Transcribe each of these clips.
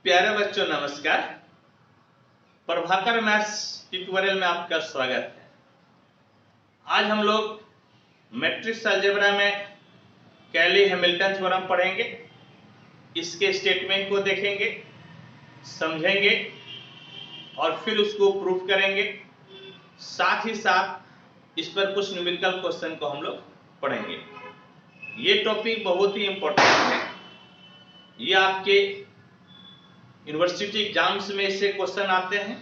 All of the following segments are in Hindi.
प्यारे बच्चों नमस्कार। प्रभाकर मैथ्स ट्यूटोरियल में आपका स्वागत है। आज हम लोग मैट्रिक्स अलजेब्रा में कैली हैमिल्टन थ्योरम पढ़ेंगे। इसके स्टेटमेंट को देखेंगे, समझेंगे और फिर उसको प्रूफ करेंगे। साथ ही साथ इस पर कुछ न्यूमेरिकल क्वेश्चन को हम लोग पढ़ेंगे। ये टॉपिक बहुत ही इंपॉर्टेंट है। ये आपके यूनिवर्सिटी एग्जाम्स में इससे क्वेश्चन आते हैं।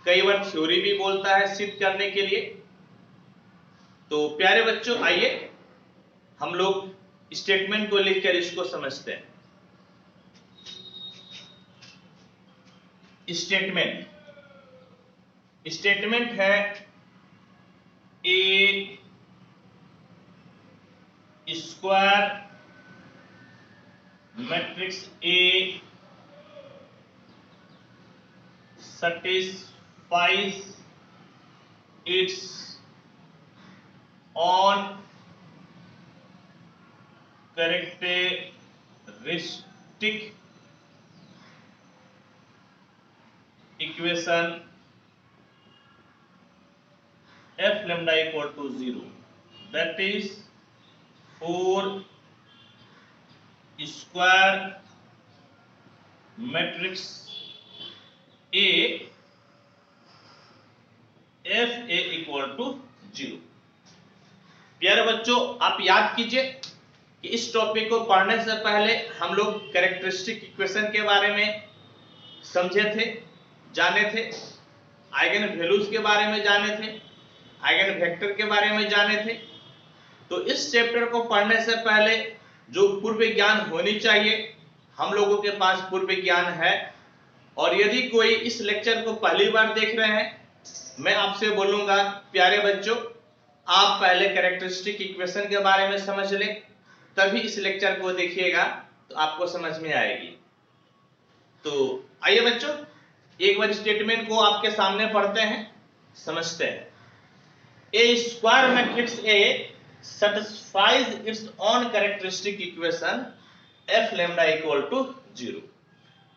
कई बार थ्योरी भी बोलता है सिद्ध करने के लिए। तो प्यारे बच्चों आइए हम लोग स्टेटमेंट को लिखकर इसको समझते हैं। स्टेटमेंट है a square matrix a satisfies its own characteristic equation f lambda equal to 0, that is 4 square matrix A f a equal to 0। प्यारे बच्चों आप याद कीजिए कि इस टॉपिक को पढ़ने से पहले हम लोग कैरेक्टरिस्टिक इक्वेशन के बारे में समझे थे, जाने थे, आइगन वैल्यूज के बारे में जाने थे, आइगन वेक्टर के बारे में जाने थे। तो इस चैप्टर को पढ़ने से पहले जो पूर्व ज्ञान होनी चाहिए हम लोगों के पास पूर्व ज्ञान है। और यदि कोई इस लेक्चर को पहली बार देख रहे हैं, मैं आपसे बोलूंगा प्यारे बच्चों आप पहले कैरेक्टरिस्टिक इक्वेशन के बारे में समझ लें, तभी इस लेक्चर को देखिएगा तो आपको समझ में आएगी। तो आइए बच्चों एक बार स्टेटमेंट को आपके सामने पढ़ते हैं, समझते हैं। A square matrix a satisfies its own characteristic equation f lambda equal to 0।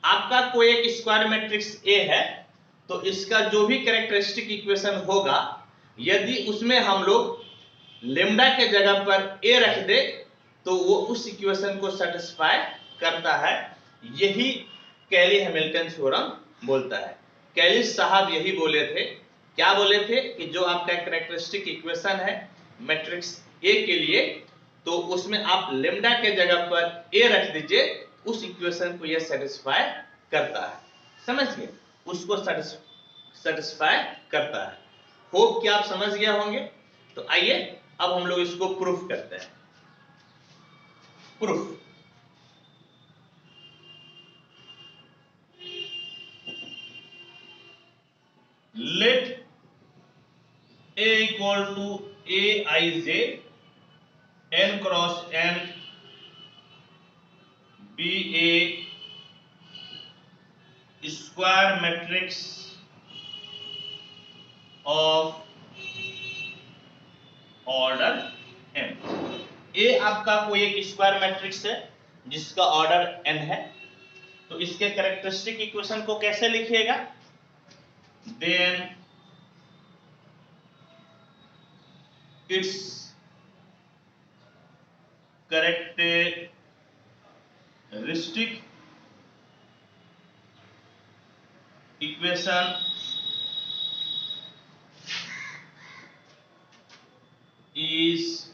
आपका कोई एक स्क्वायर मैट्रिक्स ए है तो इसका जो भी कैरेक्टरिस्टिक इक्वेशन होगा, यदि उसमें हम लोग लेम्डा के जगह पर ए रख दे तो वो उस इक्वेशन को सेटिस्फाई करता है। यही कैली हैमिल्टन थ्योरम बोलता है। कैली साहब यही बोले थे। क्या बोले थे कि जो आपका कैरेक्टरिस्टिक इक्वेशन है मैट्रिक्स ए के लिए, तो उसमें आप लेम्डा के जगह पर ए रख दीजिए, उस इक्वेशन को यह सेटिस्फाई करता है। समझ गए? उसको सेटिस्फाई करता है। होप कि आप समझ गए होंगे। तो आइए अब हम लोग इसको प्रूफ करते हैं। Proof let A equal to A I J n cross n be A square matrix of order n। A आपका कोई एक स्क्वायर मैट्रिक्स है जिसका ऑर्डर n है। तो इसके कैरेक्टरिस्टिक इक्वेशन को कैसे लिखिएगा? Then its characteristic equation is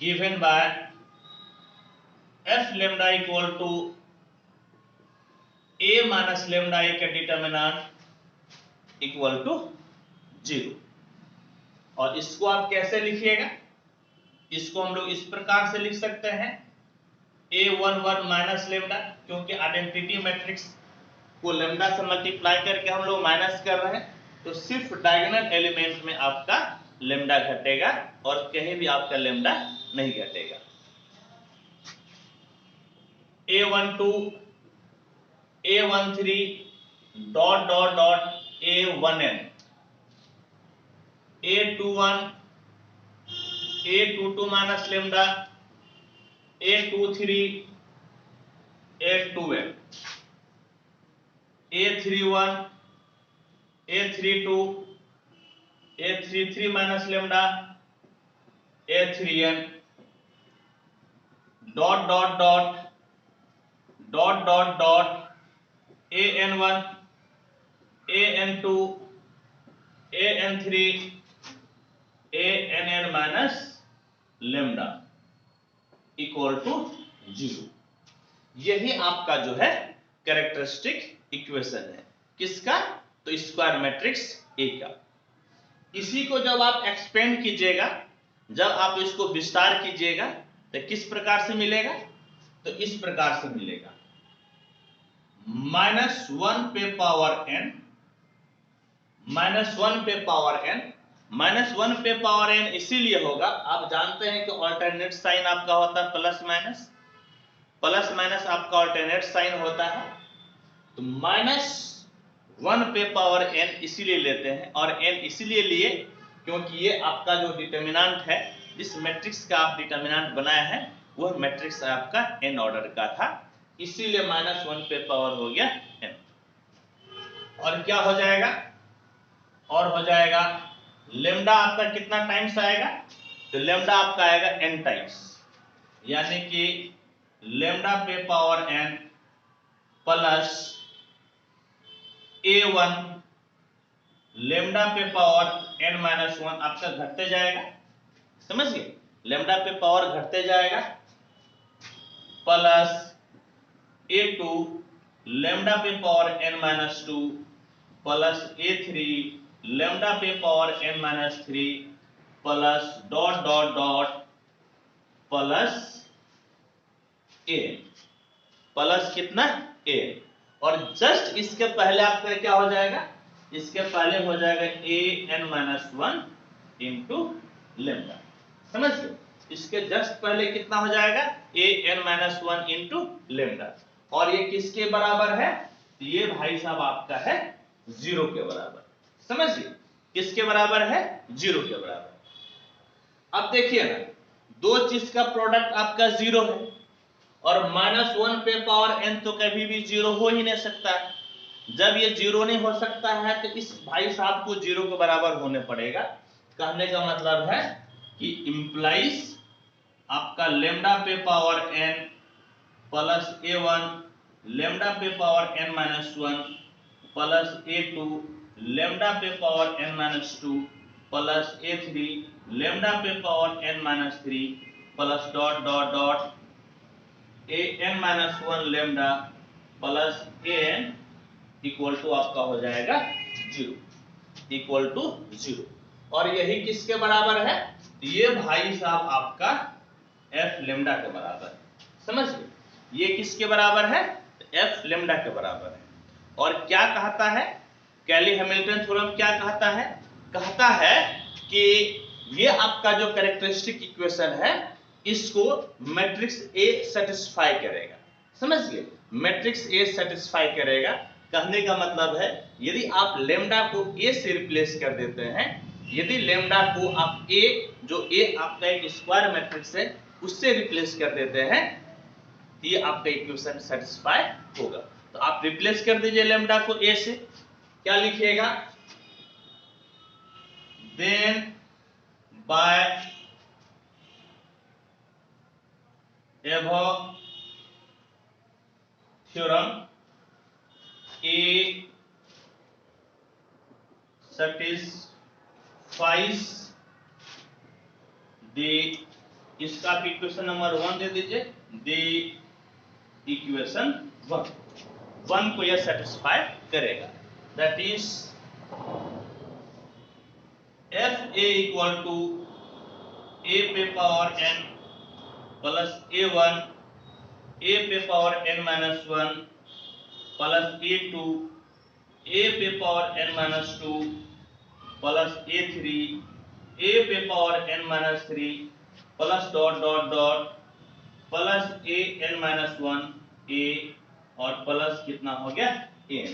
given by f lambda equal to a minus lambda a का डिटर्मिनेंट इक्वल टू 0। और इसको आप कैसे लिखिएगा? इसको हम लोग इस प्रकार से लिख सकते हैं a11 माइनस लेम्डा, क्योंकि आइडेंटिटी मैट्रिक्स को लेम्डा से मल्टीप्लाई करके हम लोग माइनस कर रहे हैं, तो सिर्फ डायगोनल एलिमेंट में आपका लेम्डा घटेगा और कहीं भी आपका लेम्डा नहीं घटेगा। a12 a13 dot dot dot a1n a21 a22 minus lambda a23 A12 A31 A32 A33 minus lambda A3n dot dot dot dot dot dot an1 an2 an3 ann minus lambda equal to 0। यही आपका जो है कैरेक्टरिस्टिक इक्वेशन है किसका? तो स्क्वायर मैट्रिक्स ए का। इसी को जब आप एक्सपेंड कीजिएगा, जब आप इसको विस्तार कीजिएगा तो किस प्रकार से मिलेगा? तो इस प्रकार से मिलेगा -1 पे पावर n, -1 पे पावर n, -1 पे पावर n इसीलिए होगा, आप जानते हैं कि ऑल्टरनेट साइन आपका होता है प्लस माइनस, प्लस माइनस आपका ऑल्टरनेट साइन होता है। तो -1 पे पावर n इसीलिए लेते हैं, और n इसीलिए लिए क्योंकि ये आपका जो डिटर्मिनेंट है, जिस मैट्रिक्स का आप डिटर्मिनेंट बनाया है वह मैट्रिक्स आपका n ऑर्डर का था, इसीलिए -1 पे पावर हो गया n। और क्या हो जाएगा? और हो जाएगा लेम्डा आपका कितना टाइम्स आएगा? तो लेम्डा आपका आएगा n टाइम्स, यानी कि लेम्डा पे power n plus a1 lambda पे पावर n माइनस 1 आपका घटते जाएगा, समझिए, लेम्डा पे पावर घटते जाएगा, प्लस a2 लेम्डा पे power n minus 2 plus a3 lambda पे power n minus 3 plus dot dot dot plus a, plus कितना a। और जस्ट इसके पहले आपका क्या हो जाएगा? इसके पहले हो जाएगा an माइनस 1 इंटू लेम्डा, समझ गए? इसके जस्ट पहले कितना हो जाएगा? an minus 1 into lambda. और ये किसके बराबर है? ये भाई साहब आपका है 0 के बराबर, समझिए, किसके बराबर है? 0 के बराबर। अब देखिए ना, दो चीज का प्रोडक्ट आपका 0 है, और -1 पे पावर n तो कभी भी 0 हो ही नहीं सकता है। जब ये 0 नहीं हो सकता है तो इस भाई साहब को 0 के बराबर होने पड़ेगा। कहने का मतलब है कि इंप्लाइज आपका लेम्डा पे power n plus a1 lambda पे power n minus 1 plus a2 lambda पे power n minus 2 plus a3 lambda पे power n minus 3 plus dot dot dot an minus 1 lambda plus an equal to आपका हो जाएगा 0, इक्वल टू 0। और यही किसके बराबर है? ये भाई साहब आपका f लेम्डा के बराबर है, समझ गए? ये किसके बराबर है? f लेम्डा के बराबर है। और क्या कहता है कैली हैमिल्टन थ्योरम? क्या कहता है? कहता है कि ये आपका जो कैरेक्टरिस्टिक इक्वेशन है इसको मैट्रिक्स A सेटिस्फाई करेगा, समझ गए? मैट्रिक्स A सेटिस्फाई करेगा। कहने का मतलब है यदि आप लेम्डा को A से रिप्लेस कर देते हैं, यदि लेम्डा को आप A, जो A आपका एक स्क्वायर मैट्रिक्स है, उससे रिप्लेस कर देते हैं, ये आपका इक्वेशन सेटिस्फाई होगा। तो आप रिप्लेस कर दीजिए लेम्डा को A से, क्या लिखिएगा? Then by above theorem A satisfies the, इसका आप इक्वेशन नंबर 1 दे दीजिए, द इक्वेशन 1 को यह सेटिस्फाई करेगा। That is F A equal to a पे power n plus a1 a पे power n minus 1 plus a2 a पे power n minus 2 plus a3 a पे power n minus 3 plus dot dot dot plus a n minus 1 a, और प्लस कितना हो गया n,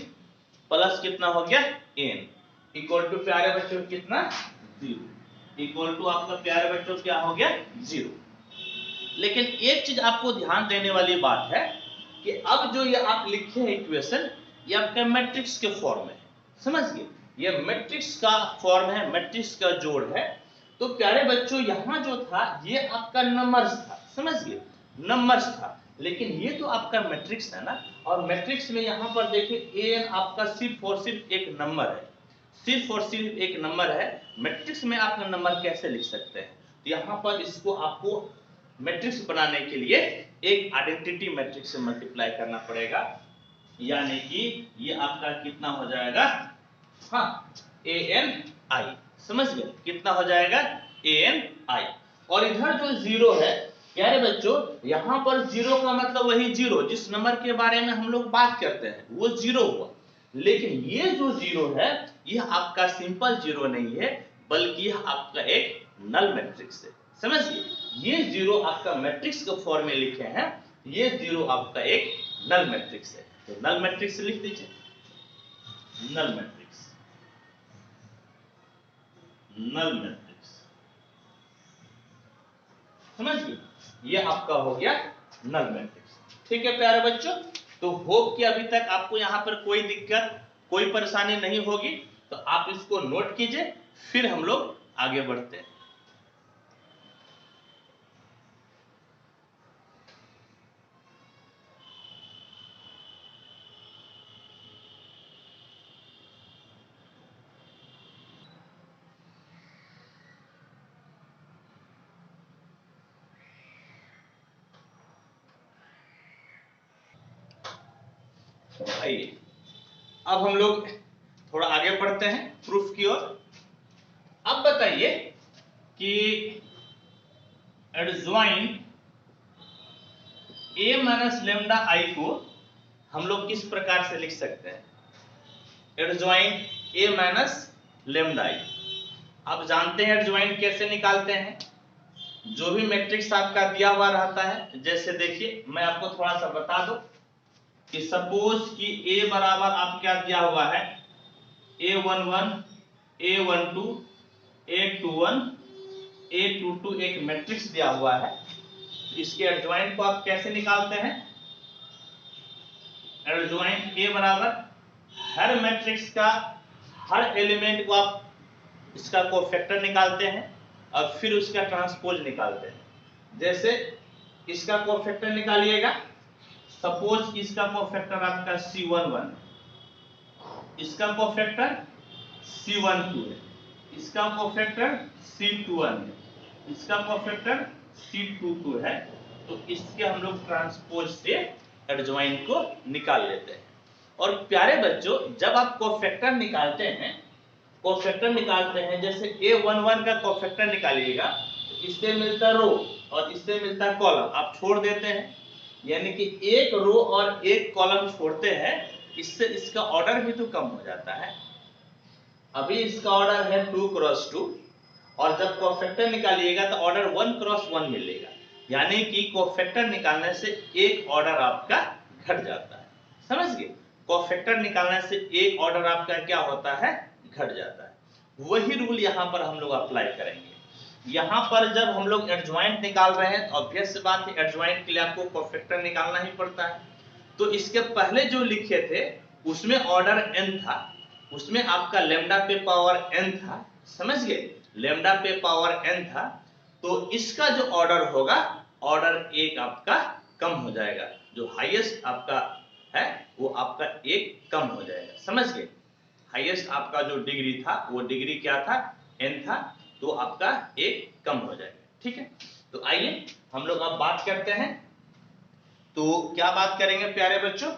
प्लस कितना हो गया n, इक्वल टू प्यारे बच्चों कितना 0, इक्वल टू आपका प्यारे बच्चों क्या हो गया 0। लेकिन एक चीज आपको ध्यान देने वाली बात है कि अब जो ये आप लिखे हैं इक्वेशन, ये आपका मैट्रिक्स के फॉर्म में है, समझ गए, ये मैट्रिक्स का फॉर्म है, मैट्रिक्स का जोड़ है। तो प्यारे बच्चों यहाँ जो था ये आपका नंबर्स था, समझ गए, नंबर्स था, लेकिन ये तो आपका मैट्रिक्स है ना, और मैट्रिक्स में यहाँ पर देखिए an आपका सिर्फ और सिर्फ एक नंबर है, सिर्फ और सिर्फ एक नंबर है। मैट्रिक्स में आप नंबर कैसे लिख सकते हैं, तो यहाँ पर इसको आपको मैट्रिक्स बनाने के लिए एक आइडेंटिटी मैट्रिक्स से मल्टीप्लाई करना पड़ेगा, यानी कि ये आपका कितना हो जाएगा, हाँ ANI, समझ गए, कितना हो जाएगा ANI। और इधर जो जीरो है प्यारे बच्चों, यहाँ पर जीरो का मतलब वही जीरो जिस नंबर के बारे में हम लोग बात करते हैं वो जीरो हुआ, लेकिन ये जो जीरो है यह आपका सिंपल जीरो नहीं है, बल्कि यह आपका एक नल मैट्रिक्स है, समझिए, ये जीरो आपका मैट्रिक्स के फॉर्म में लिखे हैं, ये जीरो आपका एक नल मैट्रिक्स है। तो नल मैट्रिक्स लिख दीजिए, नल मैट्रिक्स, नल मैट्रिक्स, समझिए, ये आपका हो गया नल मैट्रिक्स। ठीक है प्यारे बच्चों, तो होप कि अभी तक आपको यहाँ पर कोई दिक्कत, कोई परेशानी नहीं होगी, तो आप इसको नोट कीजिए, फिर हम लोग आगे बढ़ते हैं। आइए अब हम लोग थोड़ा आगे बढ़ते हैं प्रूफ की ओर। अब बताइए कि एडज्वाइन a माइनस लेमडा आई को हम लोग किस प्रकार से लिख सकते हैं, एडज्वाइन a माइनस लेमडा आई। आप जानते हैं एडज्वाइन कैसे निकालते हैं, जो भी मैट्रिक्स आपका दिया हुआ रहता है, जैसे देखिए मैं आपको थोड़ा सा बता दूं कि सपोज कि a बराबर आप क्या दिया हुआ है, a11 a12 a21 a22 एक मैट्रिक्स दिया हुआ है। इसके एडज्वाइंट को आप कैसे निकालते हैं, एडज्वाइंट a बराबर हर मैट्रिक्स का हर एलिमेंट को आप इसका कोफैक्टर निकालते हैं और फिर उसका ट्रांसपोज निकालते हैं। जैसे इसका कोफैक्टर निकालिएगा, सपोज इसका कोफैक्टर आपका C11, इसका कोफैक्टर C12 है, इसका कोफैक्टर C21 है, इसका कोफैक्टर C22 है, तो इसके हम लोग ट्रांसपोज से एडज्वाइंट को निकाल लेते हैं। और प्यारे बच्चों जब आप कोफैक्टर निकालते हैं, कोफैक्टर निकालते हैं, जैसे A11 का कोफैक्टर निकालिएगा तो इससे मिलता रो और इससे मिलता कॉलम, आप छोड़ देते हैं, यानी कि एक रो और एक कॉलम छोड़ते हैं, इससे इसका ऑर्डर भी तो कम हो जाता है। अभी इसका ऑर्डर है 2 क्रॉस 2 और जब कोफैक्टर निकालिएगा तो ऑर्डर 1 क्रॉस 1 मिलेगा, यानी कि कोफैक्टर निकालने से एक ऑर्डर आपका घट जाता है, समझ गए, कोफैक्टर निकालने से एक ऑर्डर आपका क्या होता है, घट जाता है। वही रूल यहाँ पर हम लोग अप्लाई करेंगे। यहाँ पर जब हम लोग एडज्वाइंट निकाल रहे हैं तो ऑब्वियस सी बात है एडज्वाइंट के लिए आपको कोफैक्टर निकालना ही पड़ता है। तो इसके पहले जो लिखे थे उसमें ऑर्डर n था, उसमें आपका लेमडा पे पावर n था, समझ गए, लेमडा पे पावर n था, तो इसका जो ऑर्डर होगा ऑर्डर एक आपका कम हो जाएगा, जो हाईएस्ट आपका है वो आपका एक कम हो जाएगा, समझ गए, हाईएस्ट आपका जो डिग्री था वो डिग्री क्या था, n था, तो आपका एक कम हो जाएगा। ठीक है, तो आइए हम लोग अब बात करते हैं। तो क्या बात करेंगे प्यारे बच्चों,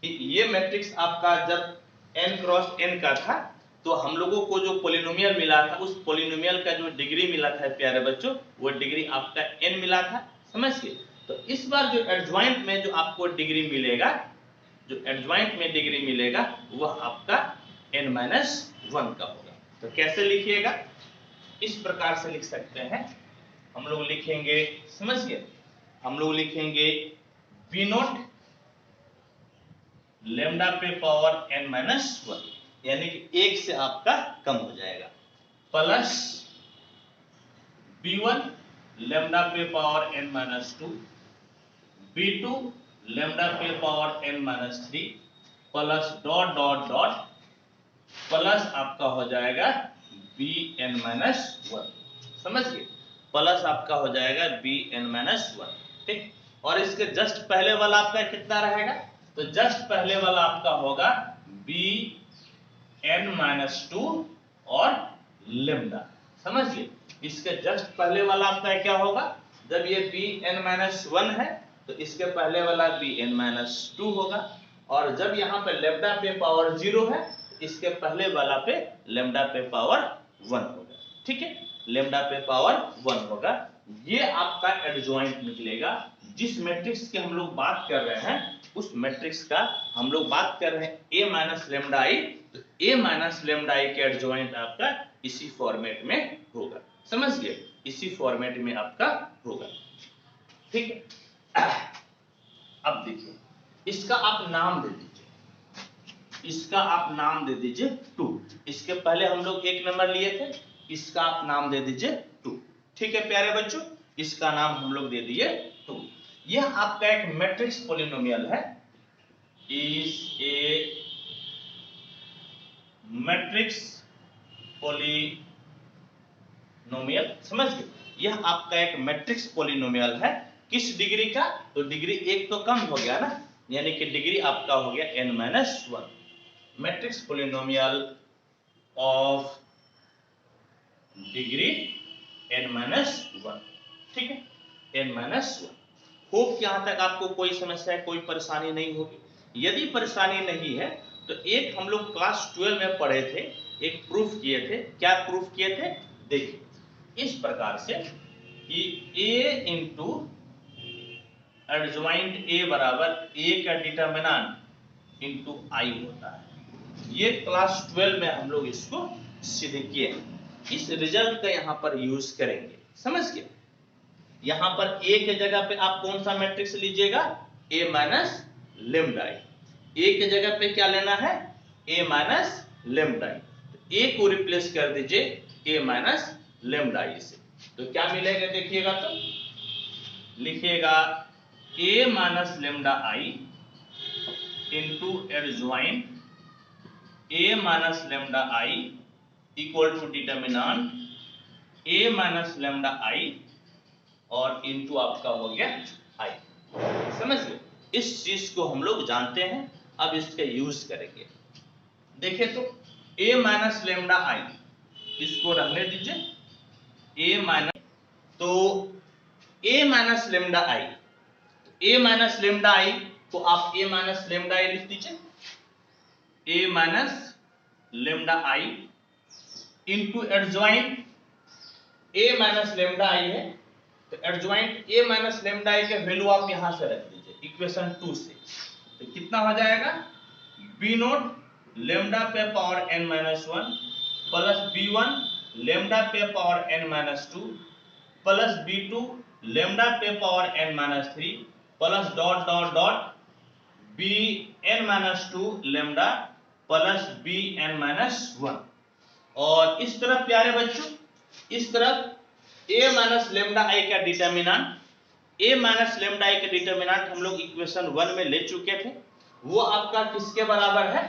ये मैट्रिक्स आपका जब n क्रॉस n का था तो हम लोगों को जो पॉलिनोमियल मिला था उस पॉलिनोमियल का जो डिग्री मिला था प्यारे बच्चों वो डिग्री आपका n मिला था, समझ गए। तो इस बार जो एडज्वाइंट में जो आपको डिग्री मिलेगा, जो एडज्वाइंट में डिग्री मिलेगा वह आपका n-1 का होगा। तो कैसे लिखिएगा, इस प्रकार से लिख सकते हैं, हम लोग लिखेंगे, समझिए, हम लोग लिखेंगे v नॉट लेमडा पे पावर n-1, यानी कि एक से आपका कम हो जाएगा, प्लस b1 लेमडा पे पावर n-2, b2 लेमडा पे power n minus 3 plus dot dot dot plus आपका हो जाएगा bn माइनस 1, समझिए, प्लस आपका हो जाएगा bn माइनस 1, ठीक। और इसके जस्ट पहले वाला आपका कितना रहेगा, तो जस्ट पहले वाला आपका होगा bn माइनस 2 और लेमडा, समझिए। इसके जस्ट पहले वाला आपका क्या होगा, जब ये bn माइनस 1 है तो इसके पहले वाला bn माइनस 2 होगा, और जब यहाँ पे लेमडा पे पावर 0 है इसके पहले वाला पे लेमडा पे पावर 1 होगा, ठीक है, लेमडा पे पावर 1 होगा। ये आपका एडजॉइंट निकलेगा। जिस मैट्रिक्स की हम लोग बात कर रहे हैं उस मैट्रिक्स का हम लोग बात कर रहे हैं a माइनस लेमडा आई, तो a माइनस लेमडा आई के एडजॉइंट आपका इसी फॉर्मेट में होगा, समझ गए, इसी फॉर्मेट में आपका होगा, ठीक है। अब देखिए इसका आप नाम दे दीजिए, इसका आप नाम दे दीजिए 2, इसके पहले हम लोग 1 नंबर लिए थे, इसका आप नाम दे दीजिए 2, ठीक है प्यारे बच्चों, इसका नाम हम लोग दे दिए 2। यह आपका एक मैट्रिक्स पॉलिनोमियल है, इज ए मैट्रिक्स पॉलिनोमियल, समझ गए, यह आपका एक मैट्रिक्स पॉलिनोमियल है। किस डिग्री का, तो डिग्री 1 तो कम हो गया ना, यानी कि डिग्री आपका हो गया n minus 1, matrix polynomial of degree n minus 1, ठीक है, n माइनस 1। होप कि यहां तक आपको कोई समस्या, कोई परेशानी नहीं होगी। यदि परेशानी नहीं है तो एक हम लोग क्लास 12 में पढ़े थे, एक प्रूफ किए थे, क्या प्रूफ किए थे, देखिए इस प्रकार से कि a इंटू एडजॉइंट a बराबर a का डिटरमिनेंट इंटू i होता है। ये क्लास 12 में हम लोग इसको सिद्ध किए हैं, इस रिजल्ट का यहाँ पर यूज करेंगे, समझ गए। यहाँ पर a के जगह पे आप कौन सा मैट्रिक्स लीजिएगा, a minus lambda I, a के जगह पे क्या लेना है, a माइनस लेमडा आई, तो a को रिप्लेस कर दीजिए a माइनस लेमडा आई से, तो क्या मिलेगा देखिएगा, तो लिखिएगा a minus lambda I into adjoint a minus lambda I equal to determinant a minus lambda I और इंटू आपका हो गया i, समझ गए। इस चीज को हम लोग जानते हैं, अब इसका यूज करेंगे। देखें तो a माइनस लेमडा आई, इसको रखने दीजिए a माइनस, तो a minus lambda I, a minus lambda आई को आप a माइनस लेमडा आई लिख दीजिए, a minus lambda I into adjoint a minus lambda आई है, तो एडजॉइंट a माइनस लेमडा आई के वैल्यू आप यहां से रख दीजिए इक्वेशन 2 से, तो कितना हो जाएगा, b नॉट लेमडा पे power n minus 1 plus b1 lambda पे power n minus 2 plus b2 lambda पे power n minus 3 plus dot dot dot bn minus 2 lambda plus bn minus 1। और इस तरफ प्यारे बच्चों, इस तरफ a माइनस लेमडा आई का डिटरमिनेंट, a माइनस लेमडा आई का डिटरमिनेंट हम लोग इक्वेशन 1 में ले चुके थे, वो आपका किसके बराबर है,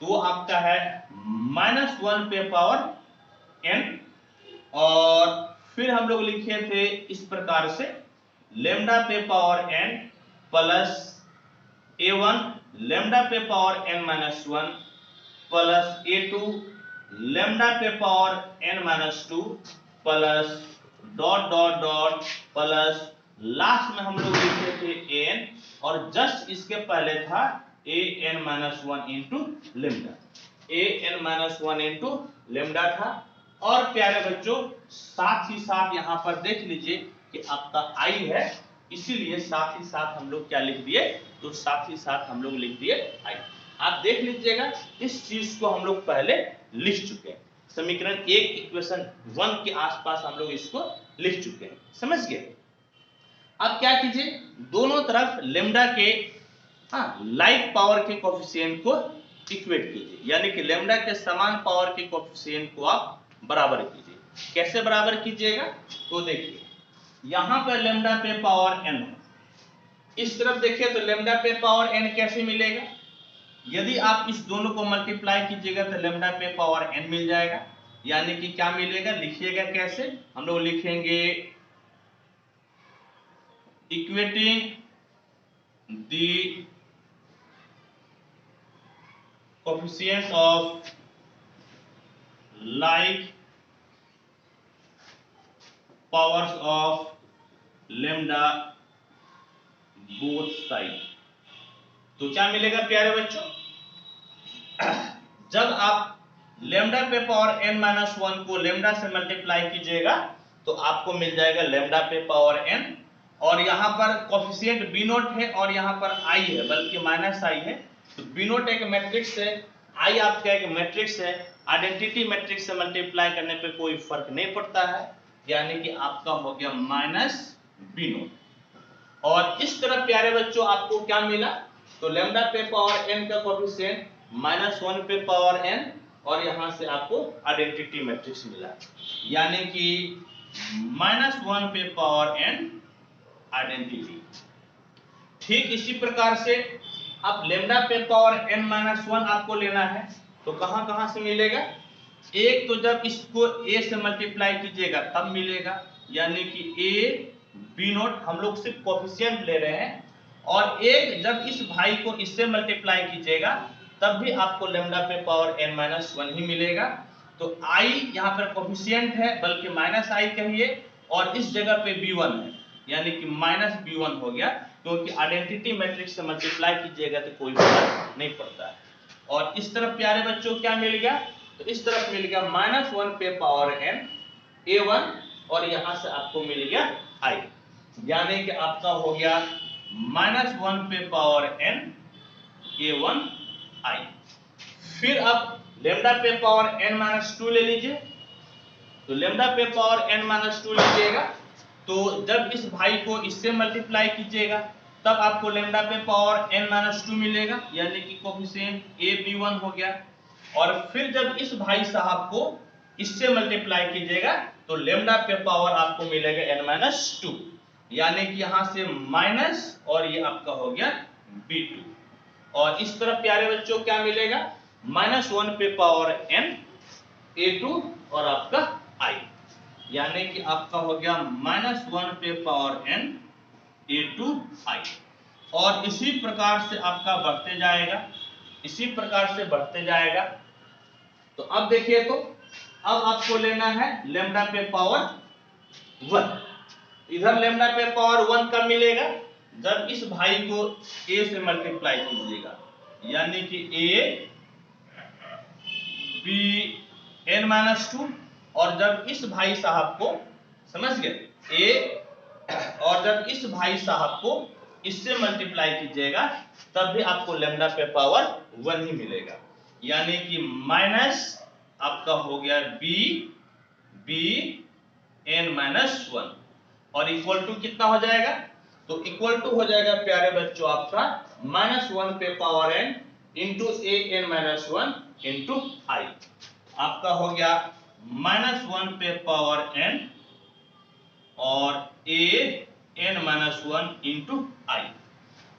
तो वो आपका है -1 पे पावर n, और फिर हम लोग लिखे थे इस प्रकार से लेमडा पे power n plus a1 lambda पे power n minus 1 plus a2 lambda पे power n minus 2 plus dot dot dot plus last में हम लोग लिखे थे an, और जस्ट इसके पहले था an minus 1 into lambda, an minus 1 into lambda था। और प्यारे बच्चों साथ ही साथ यहाँ पर देख लीजिए कि आपका i है, इसीलिए साथ ही साथ हम लोग क्या लिख दिए, तो साथ ही साथ हम लोग लिख दिए i। आप देख लीजिएगा इस चीज को हम लोग पहले लिख चुके हैं, समीकरण 1 इक्वेशन 1 के आसपास हम लोग इसको लिख चुके हैं, समझ गए। अब क्या कीजिए, दोनों तरफ लेमडा के लाइक पावर के कोएफिशिएंट को इक्वेट कीजिए, यानी कि लेमडा के समान पावर के कोएफिशिएंट को आप बराबर कीजिए। कैसे बराबर कीजिएगा, तो देखिए यहां पर लेमडा पे पावर n है, इस तरफ देखिए तो लेमडा पे पावर n कैसे मिलेगा, यदि आप इस दोनों को मल्टीप्लाई कीजिएगा तो लेमडा पे पावर n मिल जाएगा। यानी कि क्या मिलेगा, लिखिएगा कैसे, हम लोग लिखेंगे equating the coefficients of like powers of lambda both side। तो क्या मिलेगा प्यारे बच्चों, जब आप लेमडा पे पावर n माइनस वन को लेमडा से मल्टीप्लाई कीजिएगा तो आपको मिल जाएगा लेमडा पे पावर n, और यहाँ पर कोफिशिएंट बी नोट है और यहाँ पर i है, बल्कि माइनस i है। तो बी नोट एक मैट्रिक्स है, i आपका एक मैट्रिक्स है, आइडेंटिटी मैट्रिक्स से मल्टीप्लाई करने पे कोई फर्क नहीं पड़ता है, यानी कि आपका हो गया माइनस बी नोट। और इस तरह प्यारे बच्चों आपको क्या मिला, तो लेमडा पे पावर n का कोफिशिएंट माइनस वन पे पावर n, और यहां से आपको आइडेंटिटी मैट्रिक्स मिला, यानी कि माइनस वन पे पावर n आइडेंटिटी। ठीक इसी प्रकार से अब लेमडा पे पावर n माइनस वन आपको लेना है, तो कहां कहां से मिलेगा, एक तो जब इसको a से मल्टीप्लाई कीजिएगा तब मिलेगा, यानी कि a b नोट हम लोग सिर्फ कोफिशिएंट ले रहे हैं, और एक जब इस भाई को इससे मल्टीप्लाई कीजिएगा तब भी आपको लेमडा पे पावर n माइनस वन ही मिलेगा। तो i यहाँ पर कोफिशिएंट है, बल्कि माइनस i कहिए, और इस जगह पे b1 है, यानी कि माइनस b1 हो गया, क्योंकि आइडेंटिटी मैट्रिक्स से मल्टीप्लाई कीजिएगा तो कोई फर्क नहीं पड़ता है। और इस तरफ प्यारे बच्चों क्या मिल गया, तो इस तरफ मिल गया माइनस वन पे पावर n a1, और यहां से आपको मिल गया i, यानी कि आपका हो गया माइनस वन पे पावर n a1 i। फिर अब लेमडा पे पावर n माइनस टू ले लीजिए, तो लेमडा पे पावर n माइनस टू लीजिएगा, तो जब इस भाई को इससे मल्टीप्लाई कीजिएगा तब आपको लेमडा पे पावर n माइनस टू मिलेगा, यानी कि कोफिशिएंट a b1 हो गया। और फिर जब इस भाई साहब को इससे मल्टीप्लाई कीजिएगा तो लेमडा पे पावर आपको मिलेगा n माइनस टू, यानी कि यहां से माइनस, और ये आपका हो गया b2। और इस तरफ प्यारे बच्चों क्या मिलेगा, माइनस वन पे पावर n a2 और आपका i, यानी कि आपका हो गया माइनस वन पे पावर n a2 i। और इसी प्रकार से आपका बढ़ते जाएगा, इसी प्रकार से बढ़ते जाएगा। तो अब देखिए, तो अब आपको लेना है लेमडा पे पावर वन। इधर लेमडा पे पावर वन कब मिलेगा, जब इस भाई को a से मल्टीप्लाई कीजिएगा, यानी कि a b n minus two, और जब इस भाई साहब को, समझ गए, a, और जब इस भाई साहब को इससे मल्टीप्लाई कीजिएगा तब भी आपको लेमडा पे पावर वन ही मिलेगा, यानी कि माइनस आपका हो गया b n माइनस वन, और इक्वल टू कितना हो जाएगा, तो इक्वल टू हो जाएगा प्यारे बच्चों आपका माइनस वन पे power n into a n minus one into i। आपका हो गया माइनस वन पे पावर n और a n minus one into i।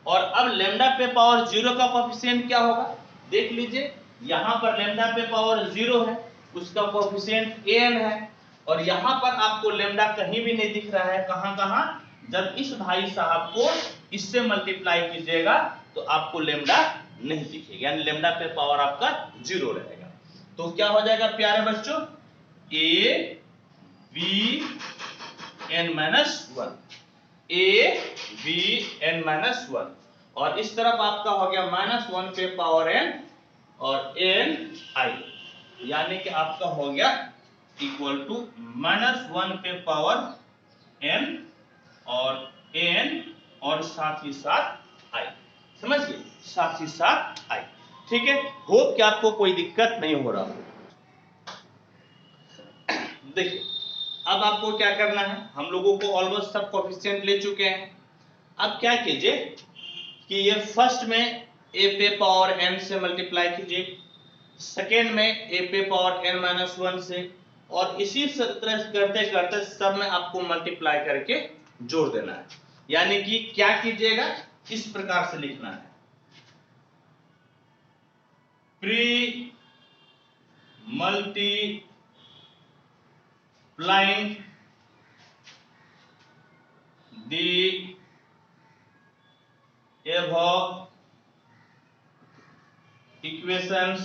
और अब लेमडा पे पावर जीरो का कोफिशिएंट क्या होगा, देख लीजिए, यहां पर लेमडा पे पावर जीरो है, उसका कोफिशिएंट an है, और यहां पर आपको लेमडा कहीं भी नहीं दिख रहा है, कहां कहां, जब इस भाई साहब को इससे मल्टीप्लाई कीजिएगा तो आपको लेमडा नहीं दिखेगा, यानी लेमडा पे पावर आपका जीरो रहेगा। तो क्या हो जाएगा प्यारे बच्चों, a b n minus one, a b n minus one, और इस तरफ आपका हो गया माइनस वन पे पावर n और n i, यानी कि आपका हो गया इक्वल टू माइनस वन पे पावर n और n और साथ ही साथ i, समझ गए, साथ ही साथ i। ठीक है, होप कि आपको कोई दिक्कत नहीं हो रहा हो। देखिए, अब आपको क्या करना है, हम लोगों को ऑलमोस्ट सब कोफिशिएंट ले चुके हैं। अब क्या कीजिए कि ये फर्स्ट में a पे पावर n से मल्टीप्लाई कीजिए, सेकेंड में a पे पावर n माइनस वन से, और इसी तरह करते करते सब में आपको मल्टीप्लाई करके जोड़ देना है। यानी कि क्या कीजिएगा, इस प्रकार से लिखना है, pre multiplying the above equations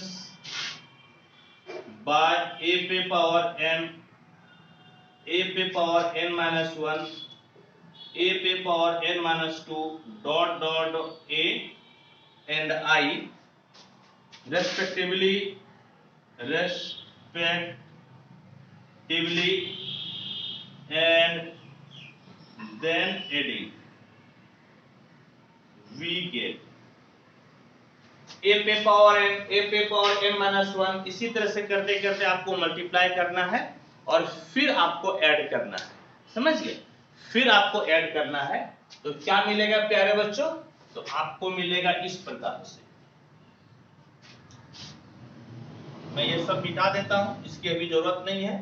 by a पे पावर n, a पे पावर n minus 1, a पे power n minus 2 dot dot a and I respectively and then adding we get a पे पावर n minus 1। इसी तरह से करते करते आपको मल्टीप्लाई करना है और फिर आपको ऐड करना है, समझ गए? फिर आपको ऐड करना है तो क्या मिलेगा प्यारे बच्चों? तो आपको मिलेगा इस प्रकार से। मैं ये सब मिटा देता हूं, इसकी अभी जरूरत नहीं है।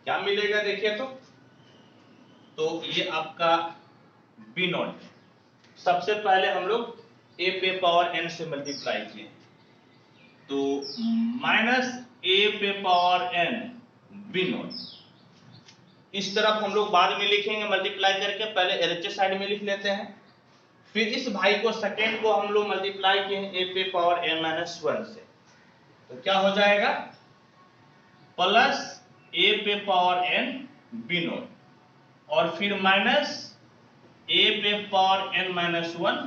क्या मिलेगा देखिए तो ये आपका बी नॉट। सबसे पहले हम लोग a पे पावर n से मल्टीप्लाई किए तो माइनस a पे पावर n बी नॉट। इस तरफ हम लोग बाद में लिखेंगे मल्टीप्लाई करके, पहले LHS साइड में लिख लेते हैं। फिर इस भाई को सेकेंड को हम लोग मल्टीप्लाई किए a पे पावर n माइनस 1 से, तो क्या हो जाएगा? प्लस a पे पावर n बी नॉट और फिर माइनस a पे पावर n माइनस 1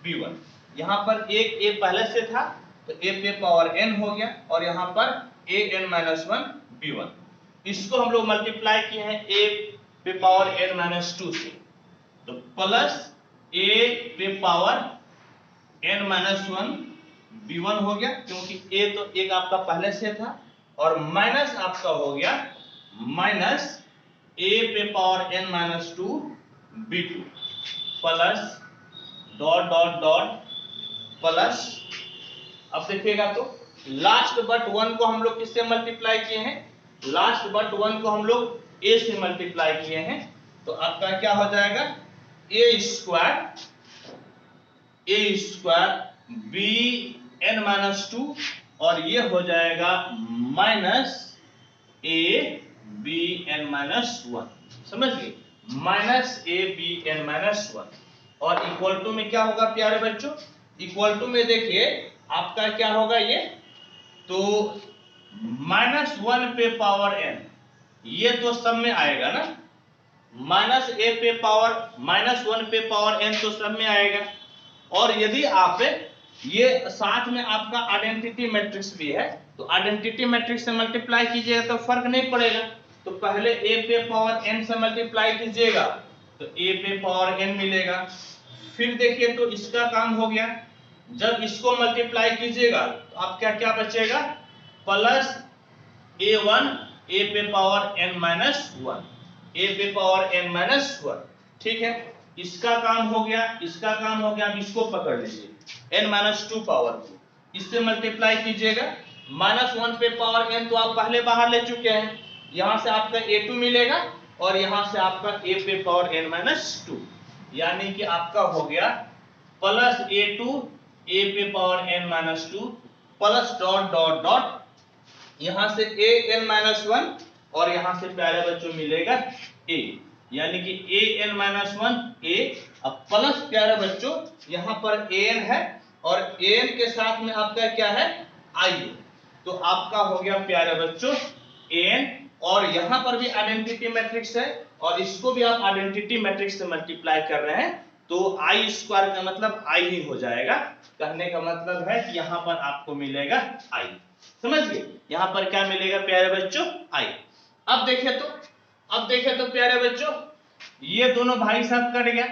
b1। यहाँ पर एक a पहले से था तो a पे पावर n हो गया और यहाँ पर a n माइनस 1 b1। इसको हम लोग मल्टीप्लाई किए हैं a पे पावर n माइनस 2 से, तो प्लस a पे पावर n माइनस 1 b1 हो गया, क्योंकि a तो एक आपका पहले से था, और माइनस आपका हो गया माइनस a पे power n minus 2 b2 plus dot dot dot plus. अब देखिएगा तो लास्ट बट 1 को हम लोग किससे मल्टीप्लाई किए हैं? लास्ट बट 1 को हम लोग a से मल्टीप्लाई किए हैं, तो आपका क्या हो जाएगा? a square b n minus 2 और ये हो जाएगा minus a b n minus 1। समझ गए? Minus a b n minus 1 और इक्वल टू में क्या होगा प्यारे बच्चों? इक्वल टू में देखिए आपका क्या होगा ये, तो माइनस 1 पे पावर n, ये तो सब में आएगा ना, माइनस a पे पावर माइनस 1 पे पावर n तो सब में आएगा। और यदि आप ये साथ में आपका आइडेंटिटी मैट्रिक्स भी है तो आइडेंटिटी मैट्रिक्स से मल्टीप्लाई कीजिएगा तो फर्क नहीं पड़ेगा। तो पहले a पे पावर n से मल्टीप्लाई कीजिएगा तो a पे पावर n मिलेगा। फिर देखिए तो इसका काम हो गया, जब इसको मल्टीप्लाई कीजिएगा तो आप क्या क्या बचेगा? प्लस a1 a पे पावर n माइनस 1, a पे पावर n माइनस 1। ठीक है, इसका काम हो गया, इसका काम हो गया। अब इसको पकड़ लीजिए n माइनस 2 पावर को, इससे मल्टीप्लाई कीजिएगा। माइनस 1 पे पावर n तो आप पहले बाहर ले चुके हैं, यहां से आपका a2 मिलेगा और यहां से आपका a पे पावर n माइनस 2, यानी कि आपका हो गया प्लस a2 a पे power n minus 2 plus dot dot dot यहां से a n माइनस 1 और यहां से प्यारे बच्चों मिलेगा a, यानी कि a n माइनस 1 a। अब प्लस प्यारे बच्चों यहां पर a n है और a n के साथ में आपका क्या है? i, तो आपका हो गया प्यारे बच्चों a n, और यहां पर भी आइडेंटिटी मैट्रिक्स है और इसको भी आप आइडेंटिटी मैट्रिक्स से मल्टीप्लाई कर रहे हैं तो आई स्क्वायर का मतलब आई ही हो जाएगा। कहने का मतलब है कि यहां पर आपको मिलेगा आई। समझ गए? यहां पर क्या मिलेगा प्यारे बच्चों? आई। अब देखें तो प्यारे बच्चों ये दोनों भाई साहब कट गया,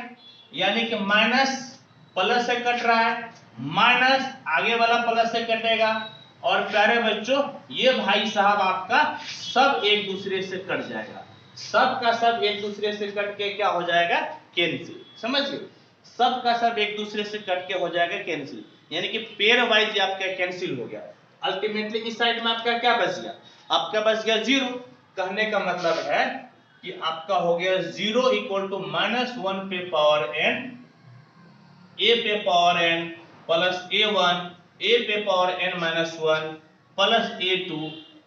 यानी कि माइनस प्लस से कट रहा है, माइनस आगे वाला प्लस से कटेगा, और प्यारे बच्चों ये भाई साहब आपका सब एक दूसरे से कट जाएगा, सब का सब एक दूसरे से कट के क्या हो जाएगा? कैंसिल। समझ गए? सब का सब एक दूसरे से कट के हो जाएगा कैंसिल। यानी कि पेयर वाइज आपका कैंसिल हो गया। अल्टीमेटली इस साइड में आपका क्या बच गया, आपका बच गया 0। कहने का मतलब है कि आपका हो गया 0 इक्वल टू -1 पे पावर n, a पे power n plus a1, a पे power n minus 1 plus a2,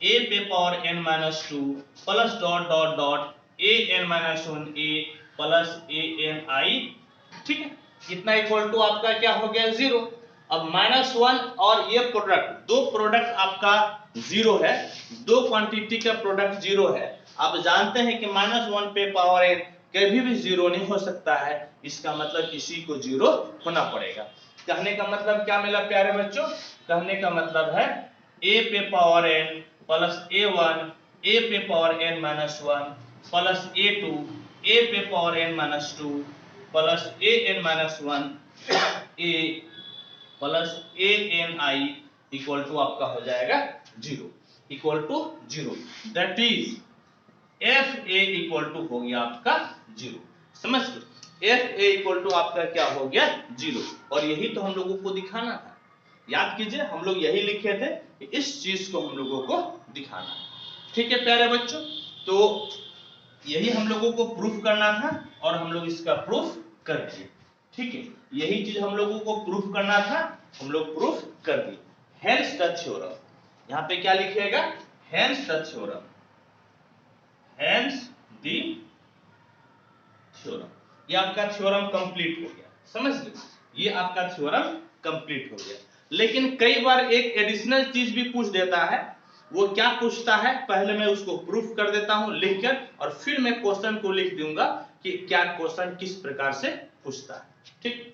a पे power n minus 2 plus dot dot dot a n minus 1 a plus a n i। ठीक है, इतना इक्वल टू आपका क्या हो गया 0। अब -1 और ये प्रोडक्ट, दो प्रोडक्ट आपका 0 है, दो क्वांटिटी का प्रोडक्ट 0 है। आप जानते हैं कि -1 पे पावर n कभी भी 0 नहीं हो सकता है, इसका मतलब इसी को 0 होना पड़ेगा। कहने का मतलब क्या मिला प्यारे बच्चों, कहने का मतलब है a पे power n plus a1, a पे power n minus 1 plus a2, a पे power n minus 2 plus a n minus 1 a plus a n i equal to आपका हो जाएगा 0, equal to 0। That is F A equal to हो गया आपका 0। समझ गए, एफ ए इक्वल टू आपका क्या हो गया 0। और यही तो हम लोगों को दिखाना था, याद कीजिए हम लोग यही लिखे थे कि इस चीज को हम लोगों को दिखाना है। ठीक है प्यारे बच्चों, तो यही हम लोगों को प्रूफ करना था और हम लोग इसका प्रूफ कर दिए। ठीक है, यही चीज हम लोगों को प्रूफ करना था, हम लोग प्रूफ कर दिए। हेंस द थ्योरम, यहाँ पे क्या लिखेगा, hence the theorem, hence the theorem. ये आपका थ्योरम कंप्लीट हो गया। समझ गए, ये आपका थ्योरम कंप्लीट हो गया। लेकिन कई बार एक एडिशनल चीज भी पूछ देता है, वो क्या पूछता है पहले मैं उसको प्रूफ कर देता हूं लिखकर, और फिर मैं क्वेश्चन को लिख दूंगा कि क्या क्वेश्चन किस प्रकार से पूछता है। ठीक,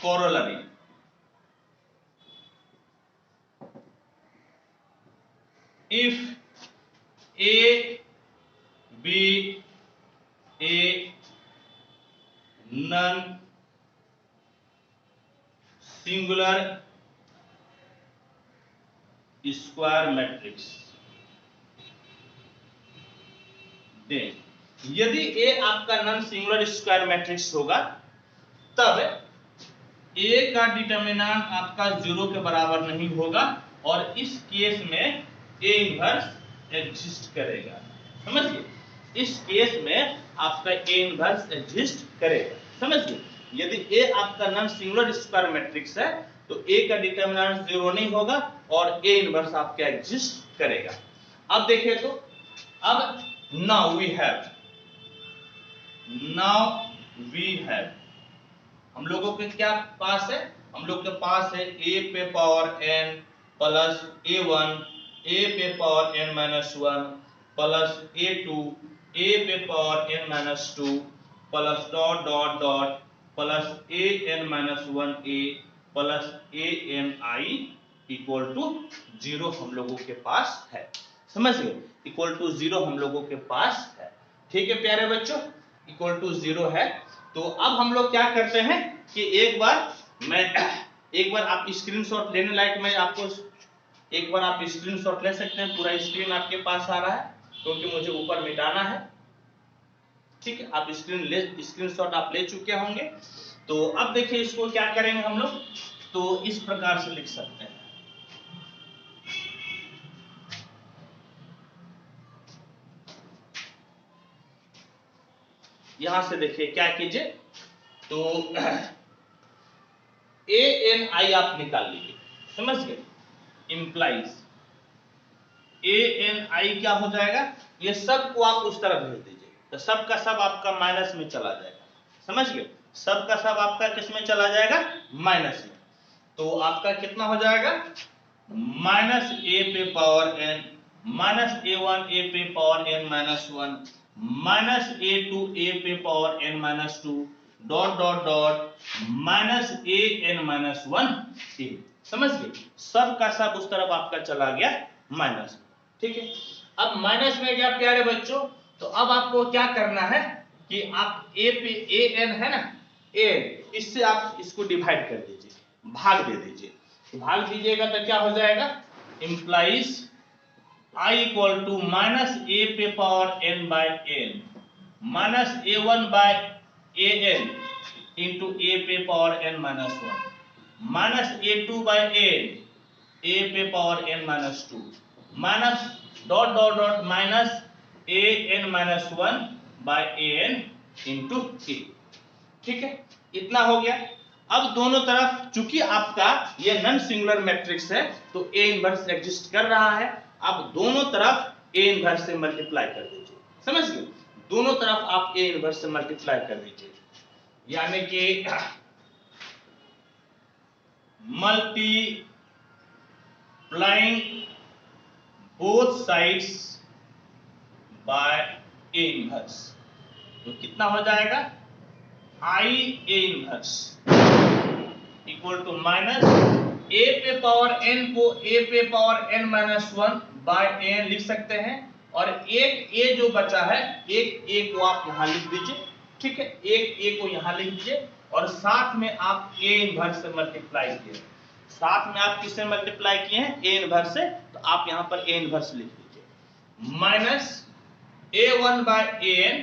corollary, if A be a non singular square matrix, then यदि A आपका नॉन सिंगुलर स्क्वायर मैट्रिक्स होगा तब A का डिटर्मिनेंट आपका 0 के बराबर नहीं होगा, और इस केस में A इनवर्स एग्जिस्ट करेगा। समझ गए, इस केस में आपका A इनवर्स एग्जिस्ट करेगा। समझ गए, यदि A आपका नॉन सिंगुलर स्क्वायर मैट्रिक्स है तो A का डिटर्मिनेंट 0 नहीं होगा और A इनवर्स आपका एग्जिस्ट करेगा। अब देखिए तो, अब नाउ वी हैव हम लोगों के क्या पास है, हम लोग के पास है a पे power n plus a1, a पे power n minus 1 plus a2, a पे power n minus 2 plus dot dot dot plus a n minus 1a plus a n i equal to 0 हम लोगों के पास है। समझ गए, इक्वल टू 0 हम लोगों के पास है। ठीक है प्यारे बच्चों, इक्वल टू 0 है। तो अब हम लोग क्या करते हैं कि एक बार आप स्क्रीनशॉट लेने लायक, मैं आपको एक बार आप स्क्रीनशॉट ले सकते हैं, पूरा स्क्रीन आपके पास आ रहा है क्योंकि मुझे ऊपर मिटाना है। ठीक है, आप स्क्रीनशॉट आप ले चुके होंगे। तो अब देखिए इसको क्या करेंगे हम लोग, तो इस प्रकार से लिख सकते हैं। यहां से देखिए क्या कीजिए, तो ए एन आई आप निकाल लीजिए। समझ गए, इंप्लाइज ए एन आई क्या हो जाएगा, ये सब को आप उस तरफ भेज दीजिए तो सब का सब आपका माइनस में चला जाएगा। समझ गए, सब का सब आपका किस में चला जाएगा, माइनस में। तो आपका कितना हो जाएगा, माइनस ए पे power N minus a1 a पे power n minus 1 minus a2 a पे power n minus 2 dot dot dot minus a n minus 1 a। समझ गए, सब का सब उस तरफ आपका चला गया माइनस में। ठीक है, अब माइनस में गया प्यारे बच्चों, तो अब आपको क्या करना है कि आप a पे a n है ना, a इससे आप इसको डिवाइड कर दीजिए, भाग दे दीजिए। भाग दीजिएगा तो क्या हो जाएगा, implies I equal to minus ए पे power n by n minus a1 by an into a पे power n minus 1 minus a2 by n, a पे power n minus 2 minus dot dot dot minus an minus 1 by an into a। ठीक है, इतना हो गया। अब दोनों तरफ चूंकि आपका ये नॉन सिंगुलर मैट्रिक्स है तो a इनवर्स एग्जिस्ट कर रहा है। अब दोनों तरफ a इनवर्स से मल्टीप्लाई कर दीजिए, समझ गए? दोनों तरफ आप a इनवर्स से मल्टीप्लाई कर दीजिए, यानी कि multiplying both sides by a inverse, तो कितना हो जाएगा? I a inverse equal to minus a पे पावर n को a पे power n minus 1 by n लिख सकते हैं, और एक a जो बचा है, एक a को आप यहां लिख दीजिए। ठीक है, एक a को यहां लिख दीजिए, और साथ में आप a इनवर्स से मल्टीप्लाई किए। साथ में आप किससे मल्टीप्लाई किए हैं? a इनवर्स से, तो आप यहां पर a इनवर्स लिख दीजिए। Minus a1 by an,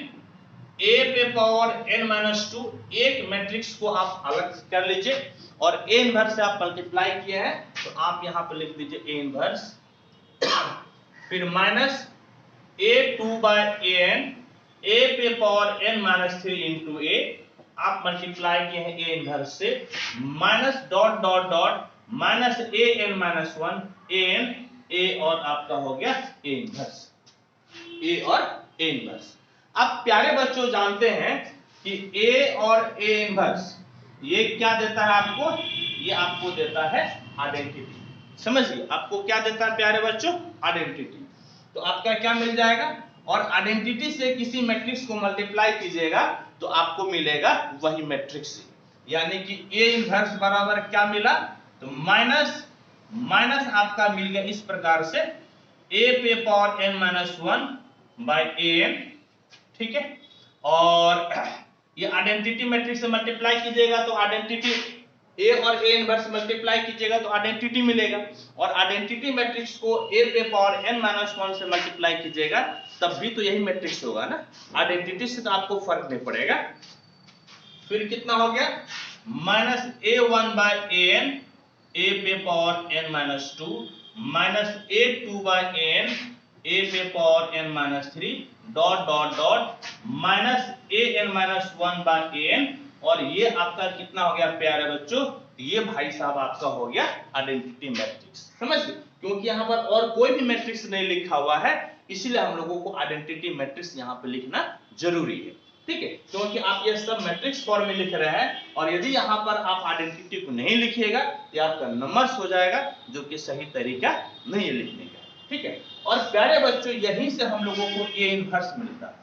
a पे पावर n माइनस 2, एक मैट्रिक्स को आप अलग कर लीजिए, और a इनवर्स से आप मल्टीप्लाई किए हैं, तो आप यहां पर लिख दीजिए a इनवर्स। फिर minus a2 by an, a पे power n minus 3 into a, आप मल्टीप्लाई किए हैं a इनवर्स से, minus dot dot dot minus an minus 1 an, a और आपका हो गया a इनवर्स, a और a इनवर्स। अब प्यारे बच्चों जानते हैं कि a और a इनवर्स ये क्या देता है आपको? ये आपको देता है आइडेंटिटी। समझिए, आपको क्या देता है प्यारे बच्चों? आइडेंटिटी। तो आपका क्या मिल जाएगा? और आइडेंटिटी से किसी मैट्रिक्स को मल्टीप्लाई कीजिएगा तो आपको मिलेगा वही मैट्रिक्स, यानी कि a इनवर्स बराबर क्या मिला? तो माइनस माइनस आपका मिल गया इस प्रकार से, a पे power n minus 1 by an। ठीक है, और ये आइडेंटिटी मैट्रिक्स से मल्टीप्लाई कीजिएगा तो आइडेंटिटी a और a इनवर्स मल्टीप्लाई कीजिएगा तो आइडेंटिटी मिलेगा, और आइडेंटिटी मैट्रिक्स को a पे पावर n माइनस 1 से मल्टीप्लाई कीजिएगा तब भी तो यही मैट्रिक्स होगा ना, आइडेंटिटी से तो आपको फर्क नहीं पड़ेगा। फिर कितना हो गया? Minus a1 by an, a पे power n minus 2 minus a2 by an, a पे power n minus 3 dot dot dot minus an minus 1 by an, और ये आपका कितना हो गया प्यारे बच्चों? ये भाई साहब आपका हो गया आइडेंटिटी मैट्रिक्स। समझ गए? क्योंकि यहाँ पर और कोई भी मैट्रिक्स नहीं लिखा हुआ है, इसलिए हम लोगों को आइडेंटिटी मैट्रिक्स यहाँ पे लिखना जरूरी है। ठीक है, क्योंकि आप ये सब मैट्रिक्स फॉर्म में लिख रहे हैं, और यदि यहाँ पर आप आइडेंटिटी को नहीं लिखिएगा तो आपका नंबर्स हो जाएगा, जो कि सही तरीका नहीं है लिखने का। ठीक है, और प्यारे बच्चों यहीं से हम लोगों को a इनवर्स मिलता है।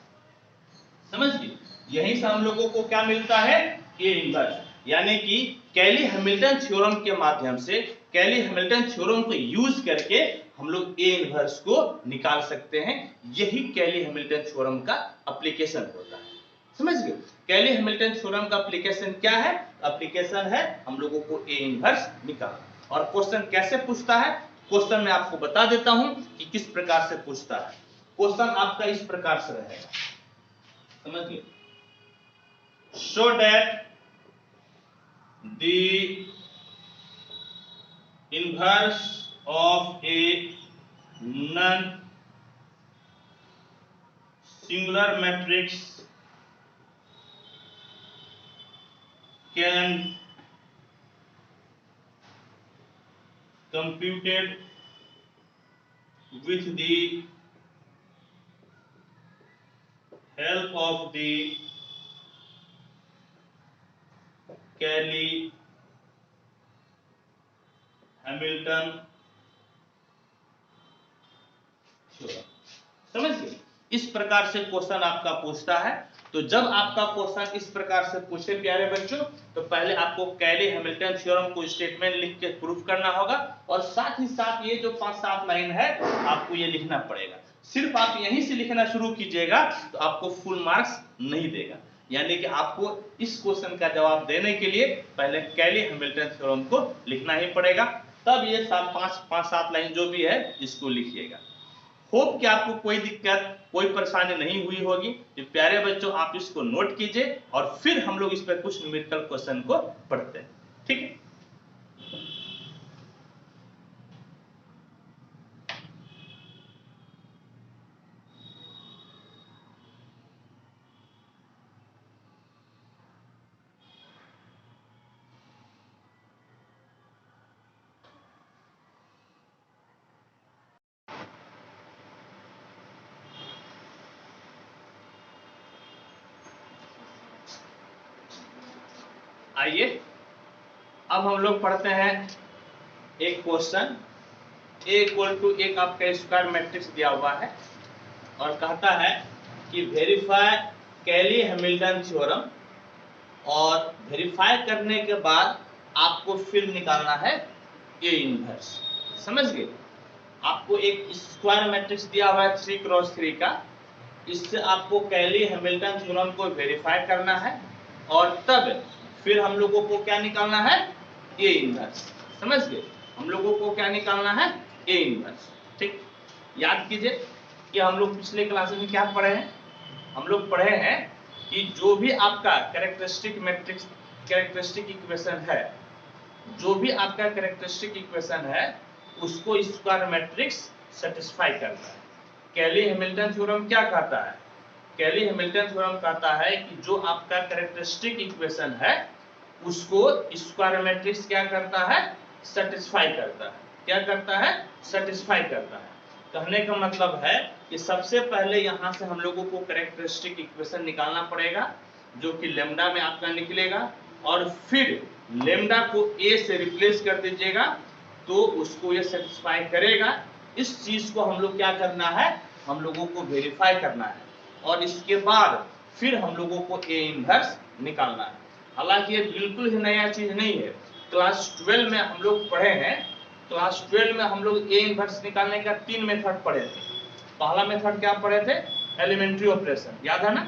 समझ गए? यहीं से हम लोगों को क्या मिलता है? a इनवर्स, यानी कि कैली हैमिल्टन थ्योरम के माध्यम से, कैली हैमिल्टन थ्योरम को यूज करके हम लोग a इनवर्स को निकाल सकते हैं। यही कैली हैमिल्टन थ्योरम का एप्लीकेशन होता है। समझ गए? कैली हैमिल्टन थ्योरम का एप्लीकेशन क्या है? एप्लीकेशन है हम लोगों को a इनवर्स निकालना। और क्वेश्चन कैसे पूछता है? क्वेश्चन मैं आपको बता देता हूं कि किस प्रकार से पूछता है। क्वेश्चन आपका इस प्रकार से रहेगा, समझिए। Show that the inverse of a non singular matrix can computed with the help of the Cayley Hamilton theorem. समझिए, इस प्रकार से क्वेश्चन आपका पूछता है। तो जब आपका क्वेश्चन इस प्रकार से पूछे प्यारे बच्चों, तो पहले आपको कैली हैमिल्टन थ्योरम को स्टेटमेंट लिख के प्रूफ करना होगा, और साथ ही साथ ये जो 5-7 लाइन है आपको ये लिखना पड़ेगा। सिर्फ आप यहीं से लिखना शुरू कीजिएगा तो आपको फुल मार्क्स नहीं देगा, यानी कि आपको इस क्वेश्चन का जवाब देने के लिए पहले कैली हैमिल्टन थ्योरम को लिखना ही पड़ेगा, तब ये 5-7 लाइन जो भी है इसको लिखिएगा। होप कि आपको कोई दिक्कत, कोई परेशानी नहीं हुई होगी। तो प्यारे बच्चों आप इसको नोट कीजिए, और फिर हम लोग इस पर कुछ न्यूमेरिकल क्वेश्चन को पढ़ते हैं। ठीक है। आइए अब हम लोग पढ़ते हैं एक क्वेश्चन। A इक्वल टू एक आपका स्क्वायर मैट्रिक्स दिया हुआ है और कहता है कि वेरीफाई कैली हैमिल्टन थ्योरम, और वेरीफाई करने के बाद आपको फिर निकालना है A इनवर्स। समझ गए? आपको एक स्क्वायर मैट्रिक्स दिया हुआ है 3x3 का, इससे आपको कैली हैमिल्टन थ्योरम को वेरीफाई करना है और तब फिर हम लोगों को क्या निकालना है? A inverse. समझ गए? हम लोगों को क्या निकालना है? A inverse. ठीक, याद कीजिए कि हम लोग पिछले क्लास में क्या पढ़े हैं। हम लोग पढ़े हैं कि जो भी आपका कैरेक्टरिस्टिक मैट्रिक्स कैरेक्टरिस्टिक इक्वेशन है, जो भी आपका कैरेक्टरिस्टिक इक्वेशन है उसको स्क्वायर मैट्रिक्स सेटिस्फाई करता है। कैली हैमिल्टन थ्योरम क्या कहता है? कैली हैमिल्टन थ्योरम कहता है कि जो आपका कैरेक्टरिस्टिक इक्वेशन है उसको स्क्वायर मैट्रिक्स क्या करता है? सेटिस्फाई करता है। क्या करता है? सेटिस्फाई करता है। कहने का मतलब है कि सबसे पहले यहां से हम लोगों को कैरेक्टरिस्टिक इक्वेशन निकालना पड़ेगा जो कि लेम्डा में आपका निकलेगा, और फिर लेम्डा को ए से रिप्लेस कर दीजिएगा तो उसको ये सेटिस्फाई करेगा। इस चीज को हम लोग क्या करना है? हम लोगों को वेरीफाई करना है और इसके बाद फिर हम लोगों को ए इनवर्स निकालना है। हालांकि ये बिल्कुल ही नया चीज नहीं है, क्लास 12 में हम लोग पढ़े हैं। क्लास 12 में हम लोग ए इनवर्स निकालने का 3 मेथड पढ़े थे। पहला मेथड क्या पढ़े थे? एलिमेंट्री ऑपरेशन, याद है ना?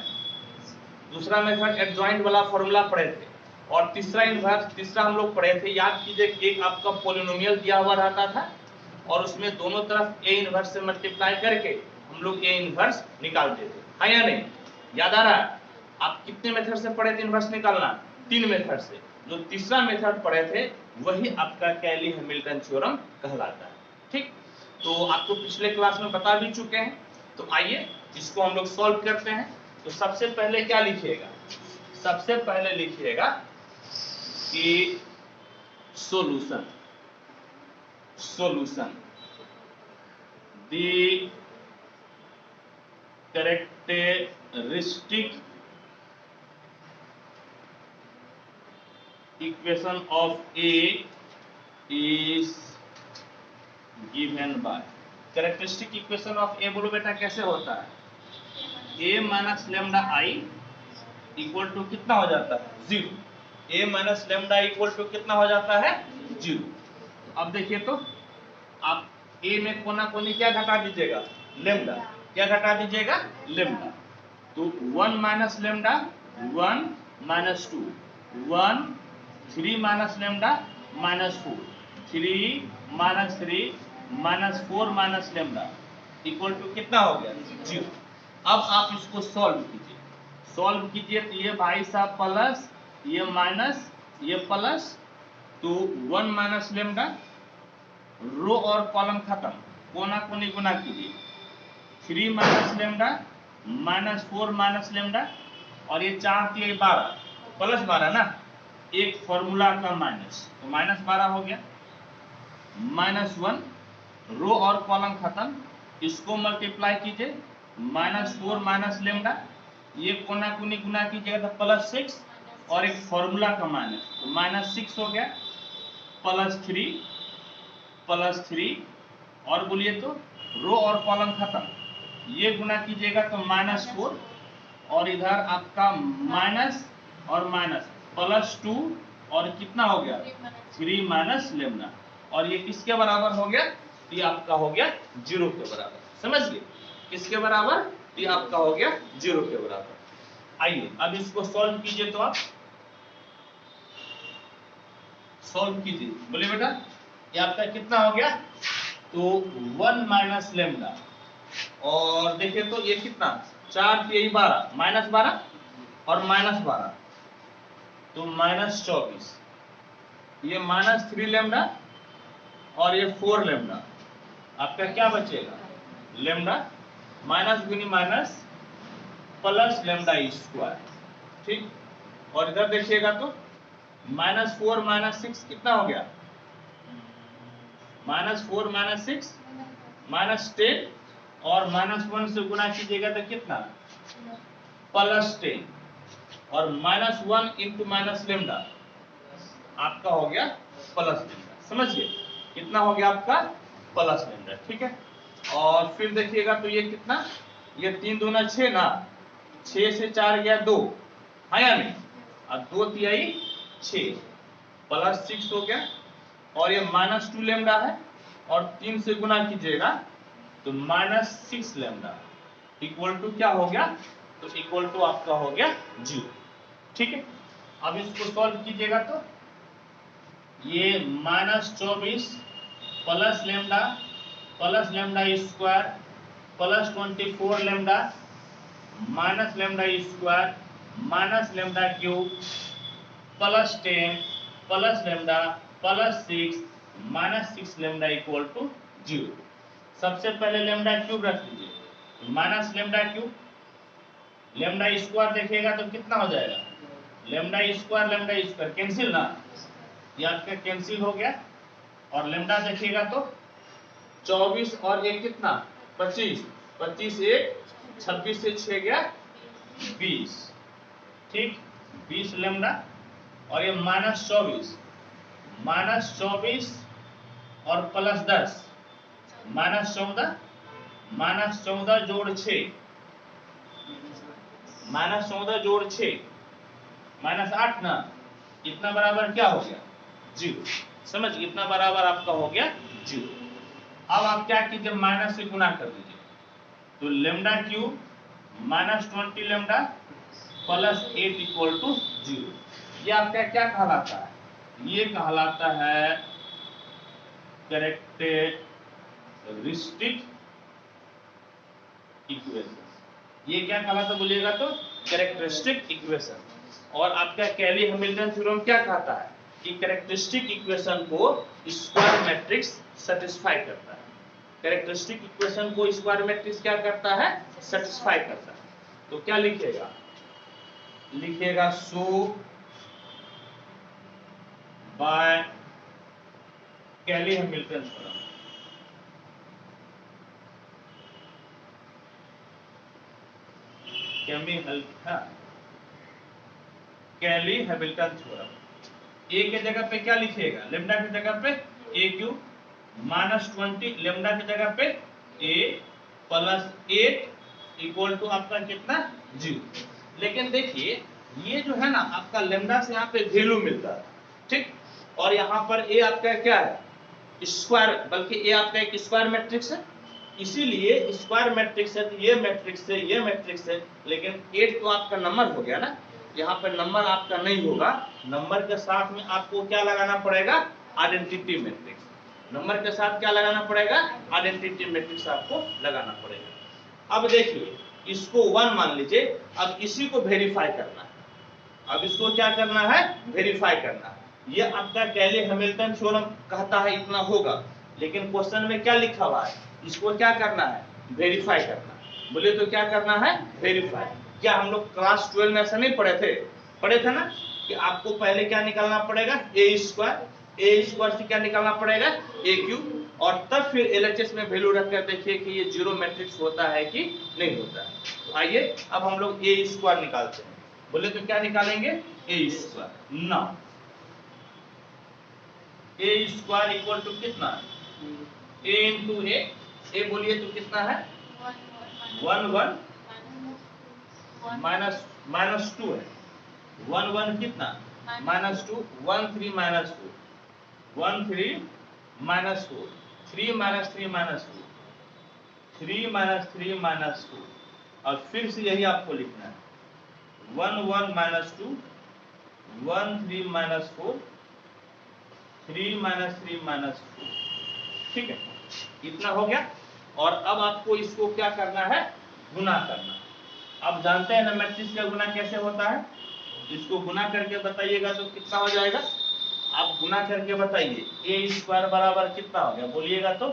दूसरा मेथड एडजॉइंट वाला फॉर्मूला पढ़े थे, और तीसरा हम लोग पढ़े थे, याद कीजिए, एक आपका पॉलिनोमियल दिया हुआ रहता था और उसमें दोनों तरफ ए इनवर्स से मल्टीप्लाई करके हम लोग ए इनवर्स निकालते थे। हाँ या नहीं? याद आ रहा है? आप कितने मेथड से पढ़े थे इनवर्स निकालना? 3 मेथड से। जो तीसरा मेथड पढ़े थे वही आपका कैली हैमिल्टन थ्योरम कहलाता है। ठीक, तो आपको पिछले क्लास में बता भी चुके हैं। तो आइए इसको हम लोग सॉल्व करते हैं। तो सबसे पहले क्या लिखिएगा? सबसे पहले लिखिएगा कि solution the characteristic equation of A is given by। Characteristic equation of A बोलो बेटा कैसे होता है? A minus lambda I equal to कितना हो जाता है? 0। A minus lambda equal to कितना हो जाता है? 0। अब देखिए तो आप A में कोना कोनी क्या घटा दीजिएगा? लेमडा। क्या घटा दीजिएगा? लेमडा। तो 1 minus lambda 1 minus 2 1 3 minus lambda minus 4 3 minus 3 minus 4 minus lambda equal to कितना हो गया? 0। अब आप इसको सॉल्व कीजिए तो ये भाई साहब प्लस, ये माइनस, ये प्लस, तो 1 माइनस लेमडा, रो और कॉलम खत्म, कोना कोनी गुना कीजिए, 3 minus lambda minus 4 minus lambda, और ये 4 3 12 प्लस 12 ना, एक फॉर्मूला का माइनस, तो माइनस 12 हो गया, माइनस 1, रो और कॉलम खत्म, इसको मल्टीप्लाई कीजिए, माइनस 4 माइनस लेमडा, ये कोना कोनी गुना कीजिएगा तो प्लस 6, और एक फॉर्मूला का माइनस, तो माइनस 6 हो गया, प्लस 3, और बोलिए तो रो और कॉलम खत्म, ये गुना कीजिएगा तो माइनस 4, और इधर आपका माइनस और माइनस प्लस 2, और कितना हो गया? 3 माइनस लेमडा, और ये किसके बराबर हो गया? ये आपका हो गया 0 के बराबर। समझ गए? किसके बराबर? ये आपका हो गया 0 के बराबर। आइए अब इसको सॉल्व कीजिए, तो आप सॉल्व कीजिए, बोलिए बेटा ये आपका कितना हो गया? तो 1 माइनस लेमडा, और देखिए तो ये कितना, 4 3 12 माइनस 12 और माइनस 12, तो माइनस 24, ये माइनस 3 लेमडा और ये 4 लेमडा, आपका क्या बचेगा? लेमडा माइनस गुनी माइनस प्लस लेमडा स्क्वायर। ठीक, और इधर देखिएगा तो माइनस 4 माइनस 6 कितना हो गया? माइनस 4 माइनस 6 माइनस 10, और माइनस 1 से गुना कीजिएगा तो कितना? प्लस 10, और माइनस 1 इंटू माइनस लेमडा, आपका हो गया प्लस लेमडा, समझिए कितना हो गया आपका प्लस लेमडा, ठीक है। और फिर देखिएगा तो ये कितना, ये 3 दूना 6 ना, 6 से 4 गया 2, हाँ या नहीं, और 2 तिहाई 6 प्लस 6 हो गया, और ये -2 लेमडा है, और 3 से गुना कीजिएगा तो -6 लेमडा इक्वल टू क्या हो गया, तो इक्वल टू आपका हो गया 0, ठीक है। अब इसको सॉल्व कीजिएगा तो ये -24 plus lambda square plus 24 lambda minus lambda square minus lambda cube plus 10 plus lambda plus 6 -6 lambda equal to 0। सबसे पहले लेमडा क्यूब रख लीजिए, minus lambda cube, lambda square देखिएगा तो कितना हो जाएगा, लेमडा स्क्वायर कैंसिल ना, ये आपका कैंसिल हो गया, और लेमडा देखिएगा तो 24 और 1 कितना 25, 25 1 26 से 6 गया 20, ठीक 20 लेमडा, और ये -24 और प्लस 10 -14 जोड़ 6 जोड़ 6 -8 ना, इतना बराबर क्या हो गया 0, समझ, इतना बराबर आपका हो गया 0। अब आप क्या कीजिए, माइनस से गुना कर दीजिए, तो lambda cube -20 lambda plus 8 equal to 0। ये आपका क्या कहलाता है, ये कहलाता है कैरेक्टरिस्टिक इक्वेशन। ये क्या कहलाता बोलिएगा तो कैरेक्टरिस्टिक इक्वेशन। और आपका कैली हैमिल्टन थ्योरम क्या कहता है कि कैरेक्टरिस्टिक इक्वेशन को स्क्वायर मैट्रिक्स सेटिस्फाई करता है, कैरेक्टरिस्टिक इक्वेशन को स्क्वायर मैट्रिक्स क्या करता है, सेटिस्फाई करता है। तो क्या लिखिएगा, लिखिएगा सो बाय कैली हैमिल्टन थ्योरम, कैली हैमिल्टन थ्योरम। ए के जगह पे क्या लिखिएगा, लेमडा की जगह पे ए क्यूब -20 लेमडा की जगह पे ए प्लस 8 इक्वल टू आपका कितना 0। लेकिन देखिए ये जो है ना आपका लेमडा से यहाँ पे वैल्यू मिलता है, ठीक, और यहाँ पर ए आपका क्या है स्क्वायर, बल्कि ए आपका एक स्क्वायर मैट्रिक्स है, इसीलिए स्क्वायर मैट्रिक्स है तो ये मैट्रिक्स है, ये मैट्रिक्स है, लेकिन 8 तो आपका नंबर हो गया ना, यहाँ पर नंबर आपका नहीं होगा, नंबर के साथ में आपको क्या लगाना पड़ेगा, आइडेंटिटी मैट्रिक्स, नंबर के साथ क्या लगाना पड़ेगा, आइडेंटिटी मैट्रिक्स आपको लगाना पड़ेगा। अब देखिए इसको 1 मान लीजिए, अब इसी को वेरीफाई करना है, अब इसको क्या करना है, वेरीफाई करना है। ये आपका कैली हैमिल्टन थ्योरम कहता है इतना होगा, लेकिन क्वेश्चन में क्या लिखा हुआ है, इसको क्या करना है, वेरीफाई करना। बोले तो क्या करना है, वेरीफाई। क्या हम लोग क्लास 12 में ऐसा नहीं पढ़े थे ना कि आपको पहले क्या निकालना पड़ेगा, ए स्क्वायर से क्या निकालना पड़ेगा, ए क्यूब, और तब फिर एलएचएस में वैल्यू रखकर देखिए कि ये जीरो मैट्रिक्स होता है कि नहीं होता है। तो आइए अब हम लोग ए स्क्वायर निकालते हैं। बोले तो क्या निकालेंगे, a square. Now a square equal to कितना, ए इंटू ए बोलिए तो कितना है 1 1 -2 है, 1 1 कितना -2 1 3 -2 1 3 -4 3 -3 -2 3 -3 -2, और फिर से यही आपको लिखना है 1 1 -2 1 3 -4 3 -3 -4, ठीक है, इतना हो गया। और अब आपको इसको क्या करना है, गुना करना। अब जानते हैं ना मैट्रिक्स का गुना कैसे होता है, इसको गुना करके बताइएगा तो कितना हो जाएगा, आप गुना करके बताइए, ए स्क्वायर बराबर कितना हो गया बोलिएगा तो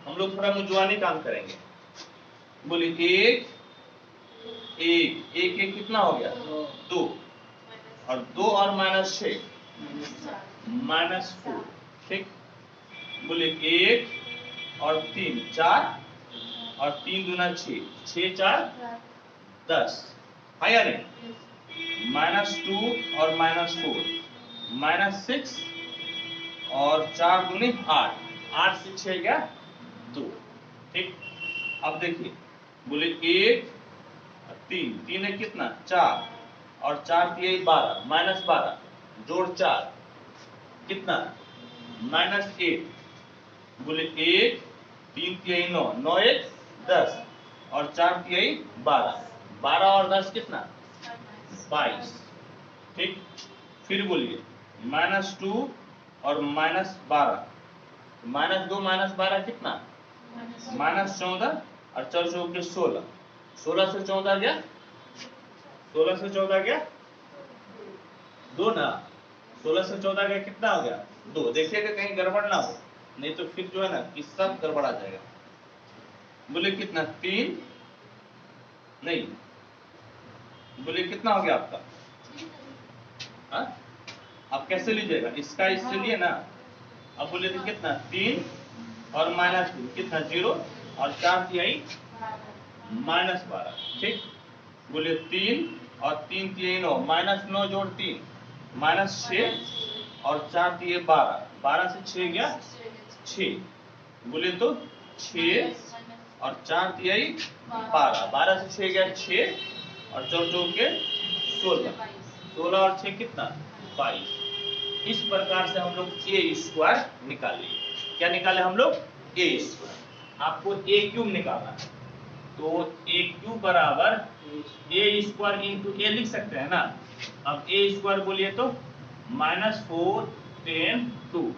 हम लोग थोड़ा मुजवानी काम करेंगे। बोलिए एक कितना हो गया 2, और 2 और -6 -4, ठीक, बोले 1 और 3 4, और 3 दूना 6 6 4 10, है या नहीं, -2 और -4 -6 और 4 दूनी 8, 8 से 6 गया 2। ठीक, अब देखिए बोले 1 3, 3 है कितना 4 और 4 दिए 12, -12 जोड़ 4 कितना -8, बोले 1 3 तिहाई 9, 9 1 10 और 4 तिहाई 12, 12 और 10 कितना 22। ठीक, फिर बोलिए -2 और -12, -2 -12 कितना -14 और 4 चौके 16, 16 से 14 गया, 16 से 14 गया 2 ना, 16 से 14 गया कितना हो गया 2। देखिएगा कहीं गड़बड़ ना हो, नहीं तो फिर जो है ना कि सब गड़बड़ा जाएगा। बोले कितना 3 नहीं, बोले कितना हो गया आपका, हाँ आप कैसे लीजिएगा, इसका इससे लिए ना। अब बोले तो कितना 3 और -2 कितना 0 और 4 तिहाई -12। ठीक, बोले 3 और 3 तिहाई 9, -9 जोड़ 3 -6 और 4 तिहाई 12, 12 से 6 गया 6, बोले तो 6 और 4 तिहाई 12, 12 से 6 गया 6 और 4 चौके 16, 16 और 6 कितना 22। इस प्रकार से हम लोग a² निकाले। क्या निकाले हम लोग a²। आपको a³ निकालना है तो a³ बराबर a² इंटू a लिख सकते हैं ना। अब a² बोलिए तो -4 10 2,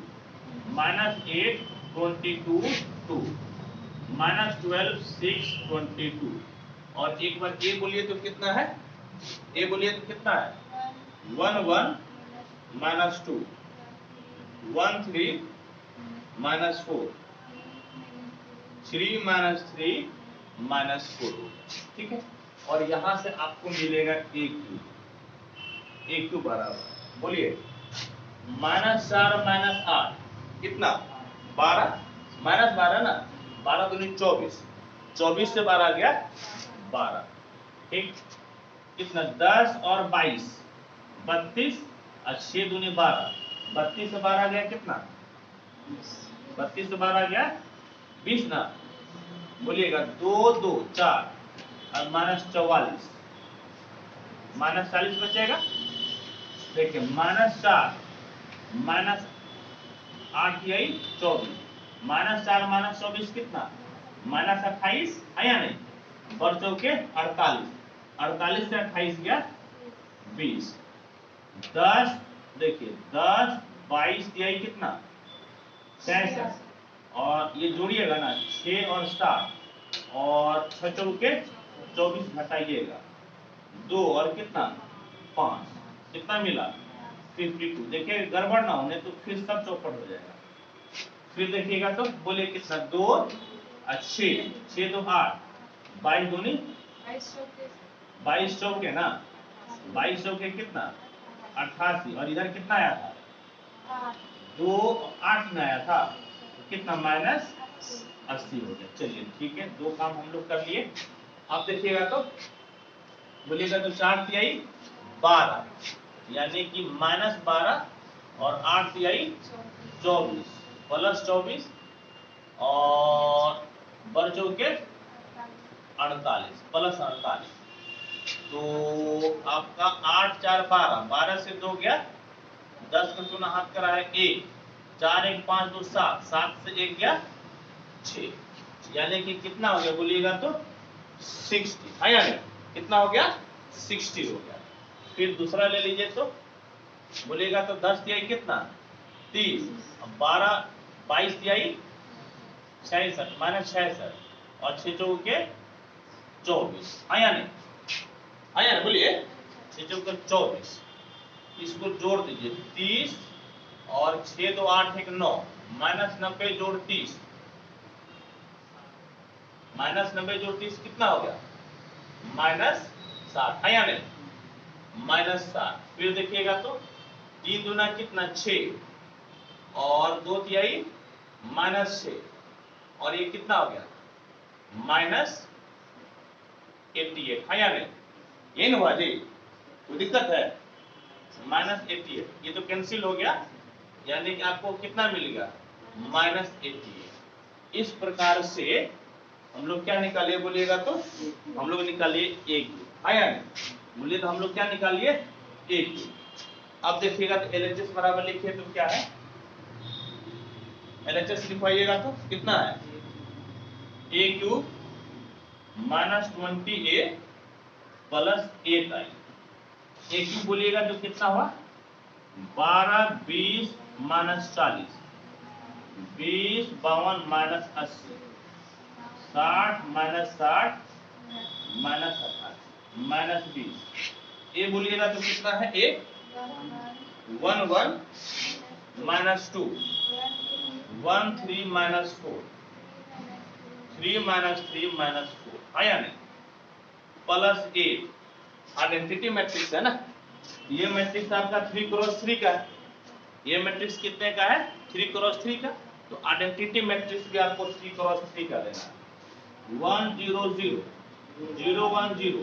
-8 22 2, -12 6 22 और एक बार a बोलिए तो कितना है, a बोलिए तो कितना है 1 1 -2 1 3 -4 3 -3 -4। ठीक है, और यहां से आपको मिलेगा a³ बराबर बोलिए -4 -8 कितना 12, -12 ना, 12 दूनी 24, 24 से 12 गया 12। ठीक, कितना 10 और 22 32 और 6 दूनी 12, 32 से 12 गया कितना 32 से 12 गया 20 ना, बोलिएगा 2 2 4 और -44, -40 बचेगा। देखिए -4 -8 तिहाई 24, -4 -24 कितना -28 है या नहीं, और चौके 48, 48 से 28 गया 20, 10 देखिए 10 22 तिहाई कितना 66 और ये जोड़िएगा ना 6 और 7 और 6 चौके 24 घटाइएगा 2 और कितना 5, कितना मिला 52। देखिए गड़बड़ ना होने तो फिर सब चौपट हो जाएगा। फिर देखिएगा तो बोले कितना 2 और 6, 6 2 8, 22 दूनी 22 चौके ना, 22 चौके कितना 88 और इधर कितना आया था 2 8 में आया था तो कितना -80 हो गया। चलिए ठीक है, दो काम हम लोग कर लिए। अब देखिएगा तो बोलिएगा तो 4 तिहाई 12 यानी कि -12 और 8 तिहाई 24 +24 और बर चौके 48 +48, तो आपका 8 4 12, 12 से 2 गया 10 का चुना हाथ करा है 1, 4 1 5 2 7, 7 से 1 गया 6, यानी कि कितना हो गया बोलिएगा तो 60 है या नहीं, कितना हो गया 60 हो गया। फिर दूसरा ले लीजिए तो बोलिएगा तो 10 तिहाई कितना 30, 12 22 तिहाई 66 -66 और 6 चौके 24 है या नहीं, है या नहीं बोलिए 6 चौके 24, इसको जोड़ दीजिए 30 और 6 2 8 1 9, -90 जोड़ 30, -90 जोड़ 30 कितना हो गया -60 है या नहीं, -60। फिर देखिएगा तो 3 दूना कितना 6 और 2 तिहाई -6 और ये कितना हो गया -88 है या नहीं, ये ना हुआ जी, कोई दिक्कत है -88, ये तो कैंसिल हो गया, यानी कि आपको कितना मिलेगा -88। इस प्रकार से हम लोग क्या निकालिए बोलिएगा तो हम लोग निकालिए AQ, आया नहीं बोलिए तो हम लोग क्या निकालिए AQ। अब देखिएगा तो LHS बराबर लिखिए तो क्या है, LHS लिखवाइएगा तो कितना है AQ -20A plus 8I। AQ बोलिएगा तो कितना हुआ 12 20 -40, 20 52 -80, 60 -60 -28 -20। ये बोलिएगा तो कितना है 1 1 1 -2, 1 3 -4, 3 -3 -4, आया नहीं प्लस 8। आइडेंटिटी मैट्रिक्स है ना, ये मैट्रिक्स आपका 3 क्रॉस 3 का है, ये मैट्रिक्स कितने का है 3 क्रॉस 3 का, तो आइडेंटिटी मैट्रिक्स भी आपको 3 क्रॉस 3 का देना है। 1 0 0 0 1 0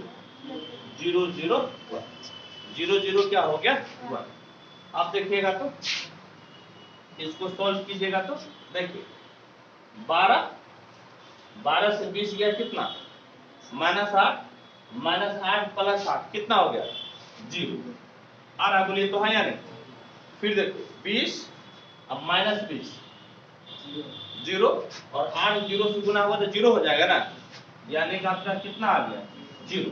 0 0 1 0 0 क्या हो गया 1। आप देखिएगा तो इसको सॉल्व कीजिएगा तो देखिए 12 से 20 गया कितना -8 -8 प्लस 8 कितना हो गया 0। आ रहा बोलिए तो हाँ या नहीं। फिर देखो 20 अब -20 0 और 8 0 से गुना हुआ तो 0 हो जाएगा ना, यानी कि आपका कितना आ गया 0।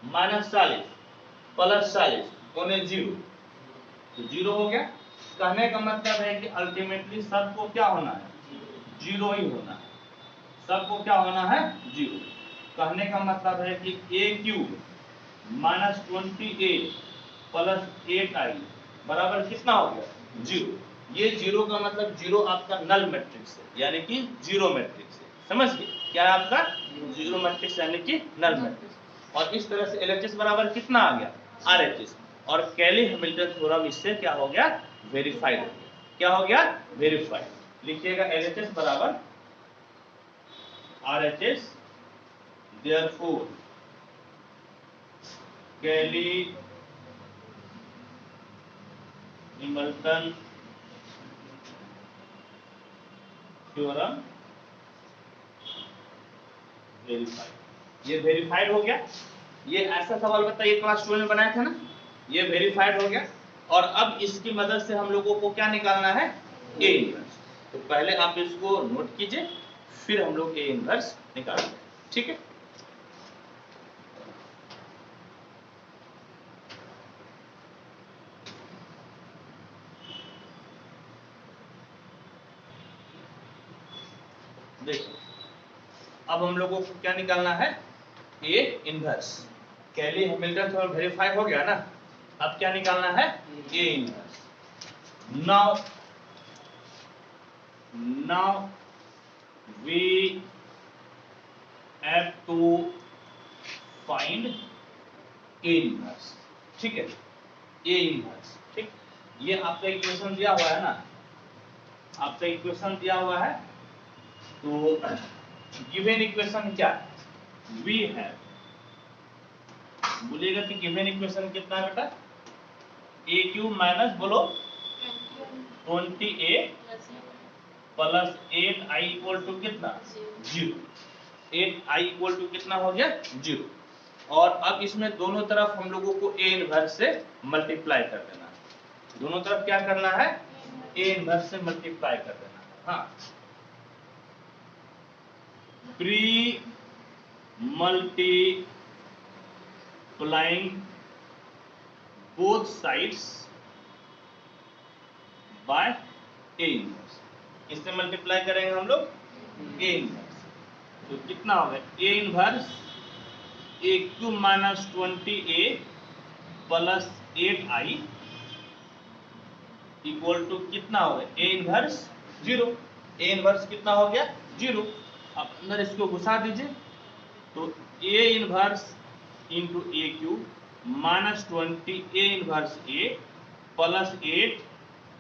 -40 प्लस 40 पौने 0 तो 0 हो गया। कहने का मतलब है कि अल्टीमेटली सबको क्या होना है 0 ही होना है, सबको क्या होना है 0। कहने का मतलब है कि AQ -28 प्लस 8I बराबर कितना हो गया 0। ये 0 का मतलब 0 आपका नल मैट्रिक्स है, यानी कि 0 मैट्रिक्स है, समझ गए क्या है आपका 0 मैट्रिक्स यानी कि नल मैट्रिक्स। और इस तरह से LHS बराबर कितना आ गया RHS, और कैली हैमिल्टन थ्योरम इससे क्या हो गया वेरीफाइड हो गया। क्या हो गया वेरीफाइड। लिखिएगा LHS बराबर RHS, therefore कैली हैमिल्टन थ्योरम वेरीफाइड। ये वेरीफाइड हो गया। ये ऐसा सवाल बताइए क्लास 12 में बनाया था ना, ये वेरीफाइड हो गया। और अब इसकी मदद से हम लोगों को क्या निकालना है A इनवर्स। तो पहले आप इसको नोट कीजिए, फिर हम लोग A इनवर्स निकालेंगे, ठीक है। देखिए अब हम लोगों को क्या निकालना है A inverse. Cayley Hamilton theorem verify हो गया ना, अब क्या निकालना है A inverse. now we have to find A inverse, ठीक है A इनवर्स, ठीक। ये आपका इक्वेशन दिया हुआ है ना, आपका इक्वेशन दिया हुआ है। तो गिवन इक्वेशन क्या है वी हैव, बोलिएगा कि गिवन इक्वेशन कितना बेटा AQ माइनस बोलो 20A plus 8I equal to कितना 0। 8I इक्वल टू कितना हो गया 0। और अब इसमें दोनों तरफ हम लोगों को A इनवर्स से मल्टीप्लाई कर देना है। दोनों तरफ क्या करना है A इनवर्स से मल्टीप्लाई कर देना है। हाँ, pre multiplying both sides by A inverse. इससे मल्टीप्लाई करेंगे हम लोग A इनवर्स, तो कितना होगा A inverse AQ minus 20A plus 8I equal to कितना होगा A इनवर्स 0। A इनवर्स कितना हो गया 0। अब अंदर इसको घुसा दीजिए, तो A inverse into AQ minus 20 A inverse A plus 8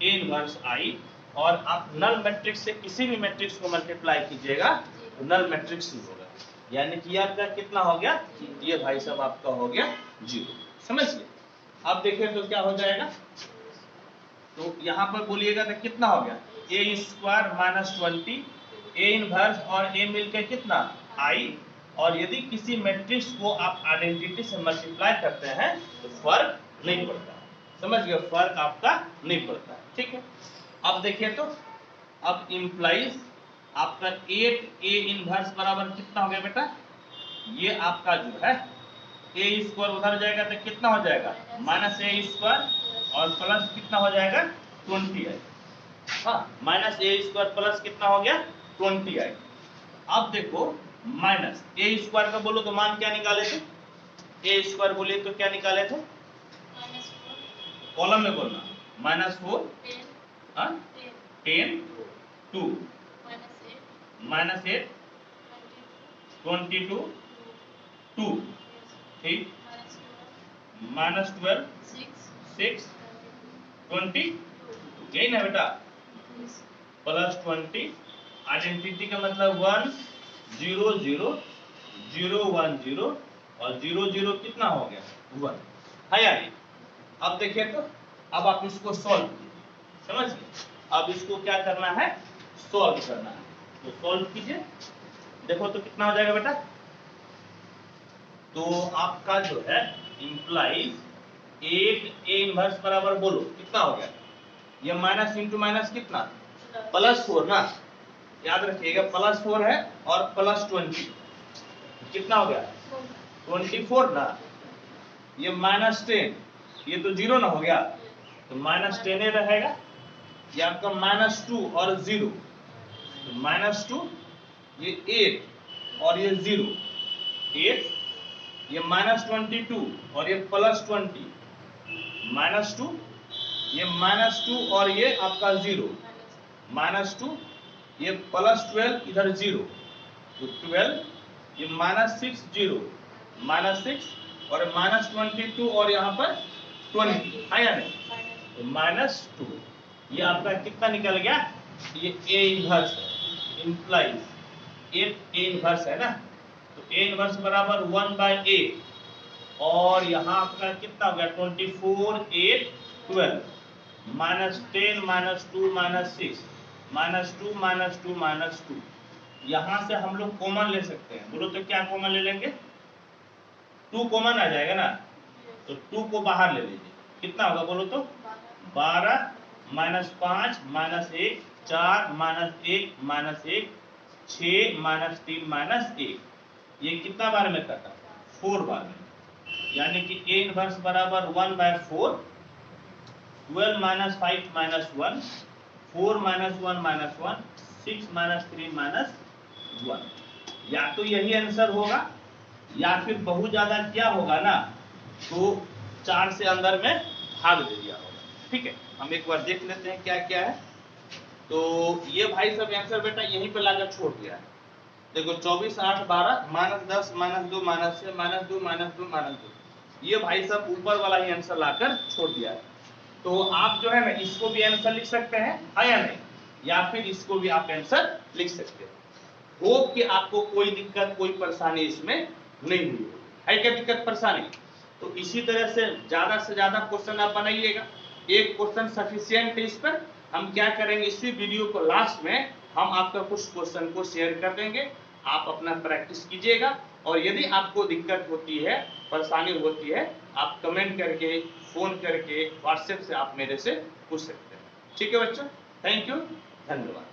A inverse I। और आप नल मैट्रिक्स से किसी भी मैट्रिक्स को मल्टीप्लाई कीजिएगा तो नल मैट्रिक्स ही होगा, यानी कि आपका कितना हो गया ये भाई साहब आपका हो गया 0। समझ गए। अब देखिए तो क्या हो जाएगा, तो यहाँ पर बोलिएगा तो कितना हो गया, ए स्क्वायर माइनस 20, ए इनवर्स और ए मिलकर कितना आई, और यदि किसी मैट्रिक्स को आप आइडेंटिटी से मल्टीप्लाई करते हैं तो फर्क नहीं पड़ता, समझ गए, फर्क आपका नहीं पड़ता, ठीक है। अब देखिए तो अब इंप्लाइज आपका 8 ए इनवर्स बराबर कितना हो गया बेटा, ये आपका जो है ए स्क्वायर उधर जाएगा तो कितना हो जाएगा माइनस ए स्क्वायर और प्लस कितना हो जाएगा 20i, हाँ माइनस ए स्क्वायर प्लस कितना हो गया 20i। अब देखो माइनस ए स्क्वायर का बोलो तो मान क्या निकाले थे, ए स्क्वायर बोलिए तो क्या निकाले थे, कॉलम में बोलना -4 10 2 -8 22 2 ठीक, -12 6 20, यही ना बेटा, प्लस 20, आइडेंटिटी का मतलब 1 0 0 0 1 0 और 0 0 कितना हो गया 1 है या नहीं। अब देखिए तो अब आप इसको सॉल्व कीजिए, समझ गए, अब इसको क्या करना है सॉल्व करना है, तो सॉल्व कीजिए, देखो तो कितना हो जाएगा बेटा, तो आपका जो है इंप्लाइज 8 ए इनवर्स बराबर बोलो कितना हो गया, ये माइनस इंटू माइनस कितना +4 ना, याद रखिएगा +4 है और +20 कितना हो गया 24 ना, ये -10 ये तो 0 ना हो गया, तो -10 ही रहेगा, ये आपका -2 और 0, तो -2 ये 8 और ये 0 8, ये -22 और ये +20 -2, ये -2 और ये आपका 0 -2, ये +12 इधर 0 तो 12, ये -6 0 -6 और -22 और यहाँ पर 20 है या नहीं, तो -2, ये आपका कितना निकल गया, ये ए इनवर्स है, इंप्लाइज 8 ए इनवर्स है ना, तो ए इनवर्स बराबर 1/8 और यहाँ आपका कितना हो गया 24 8 12 -10 -2 -6 -2 -2 यहाँ से हम लोग कॉमन ले सकते हैं, बोलो तो क्या कॉमन ले लेंगे, 2 कॉमन आ जाएगा ना, तो 2 को बाहर ले लीजिए, कितना होगा बोलो तो 12 -5 -1 4 -1 -1 6 -3 -1, ये कितना बार में कटा 4 बार में, यानी कि ए इनवर्स बराबर 1/4 12 -5 -1 4 -1 -1 6 -3 -1, या तो यही आंसर होगा या फिर बहुत ज्यादा क्या होगा ना, तो 4 से अंदर में भाग दे दिया होगा, ठीक है। हम एक बार देख लेते हैं क्या क्या है, तो ये भाई सब आंसर बेटा यहीं पे लाकर छोड़ दिया है, देखो 24 8 12 -10 -2 -6 -2 -2 -2, ये भाई सब ऊपर वाला ही आंसर लाकर छोड़ दिया है, तो आप जो है ना इसको भी आंसर लिख सकते हैं है या नहीं, या फिर इसको भी आप आंसर लिख सकते हैं। होप कि आपको कोई दिक्कत कोई परेशानी इसमें नहीं हुई है क्या, दिक्कत परेशानी, तो इसी तरह से ज्यादा क्वेश्चन आप बनाइएगा, एक क्वेश्चन सफिशिएंट है, इस पर हम क्या करेंगे इसी वीडियो को लास्ट में हम आपका कुछ क्वेश्चन को शेयर कर देंगे, आप अपना प्रैक्टिस कीजिएगा, और यदि आपको दिक्कत होती है परेशानी होती है आप कमेंट करके फोन करके व्हाट्सएप से आप मेरे से पूछ सकते हैं, ठीक है बच्चों, थैंक यू, धन्यवाद।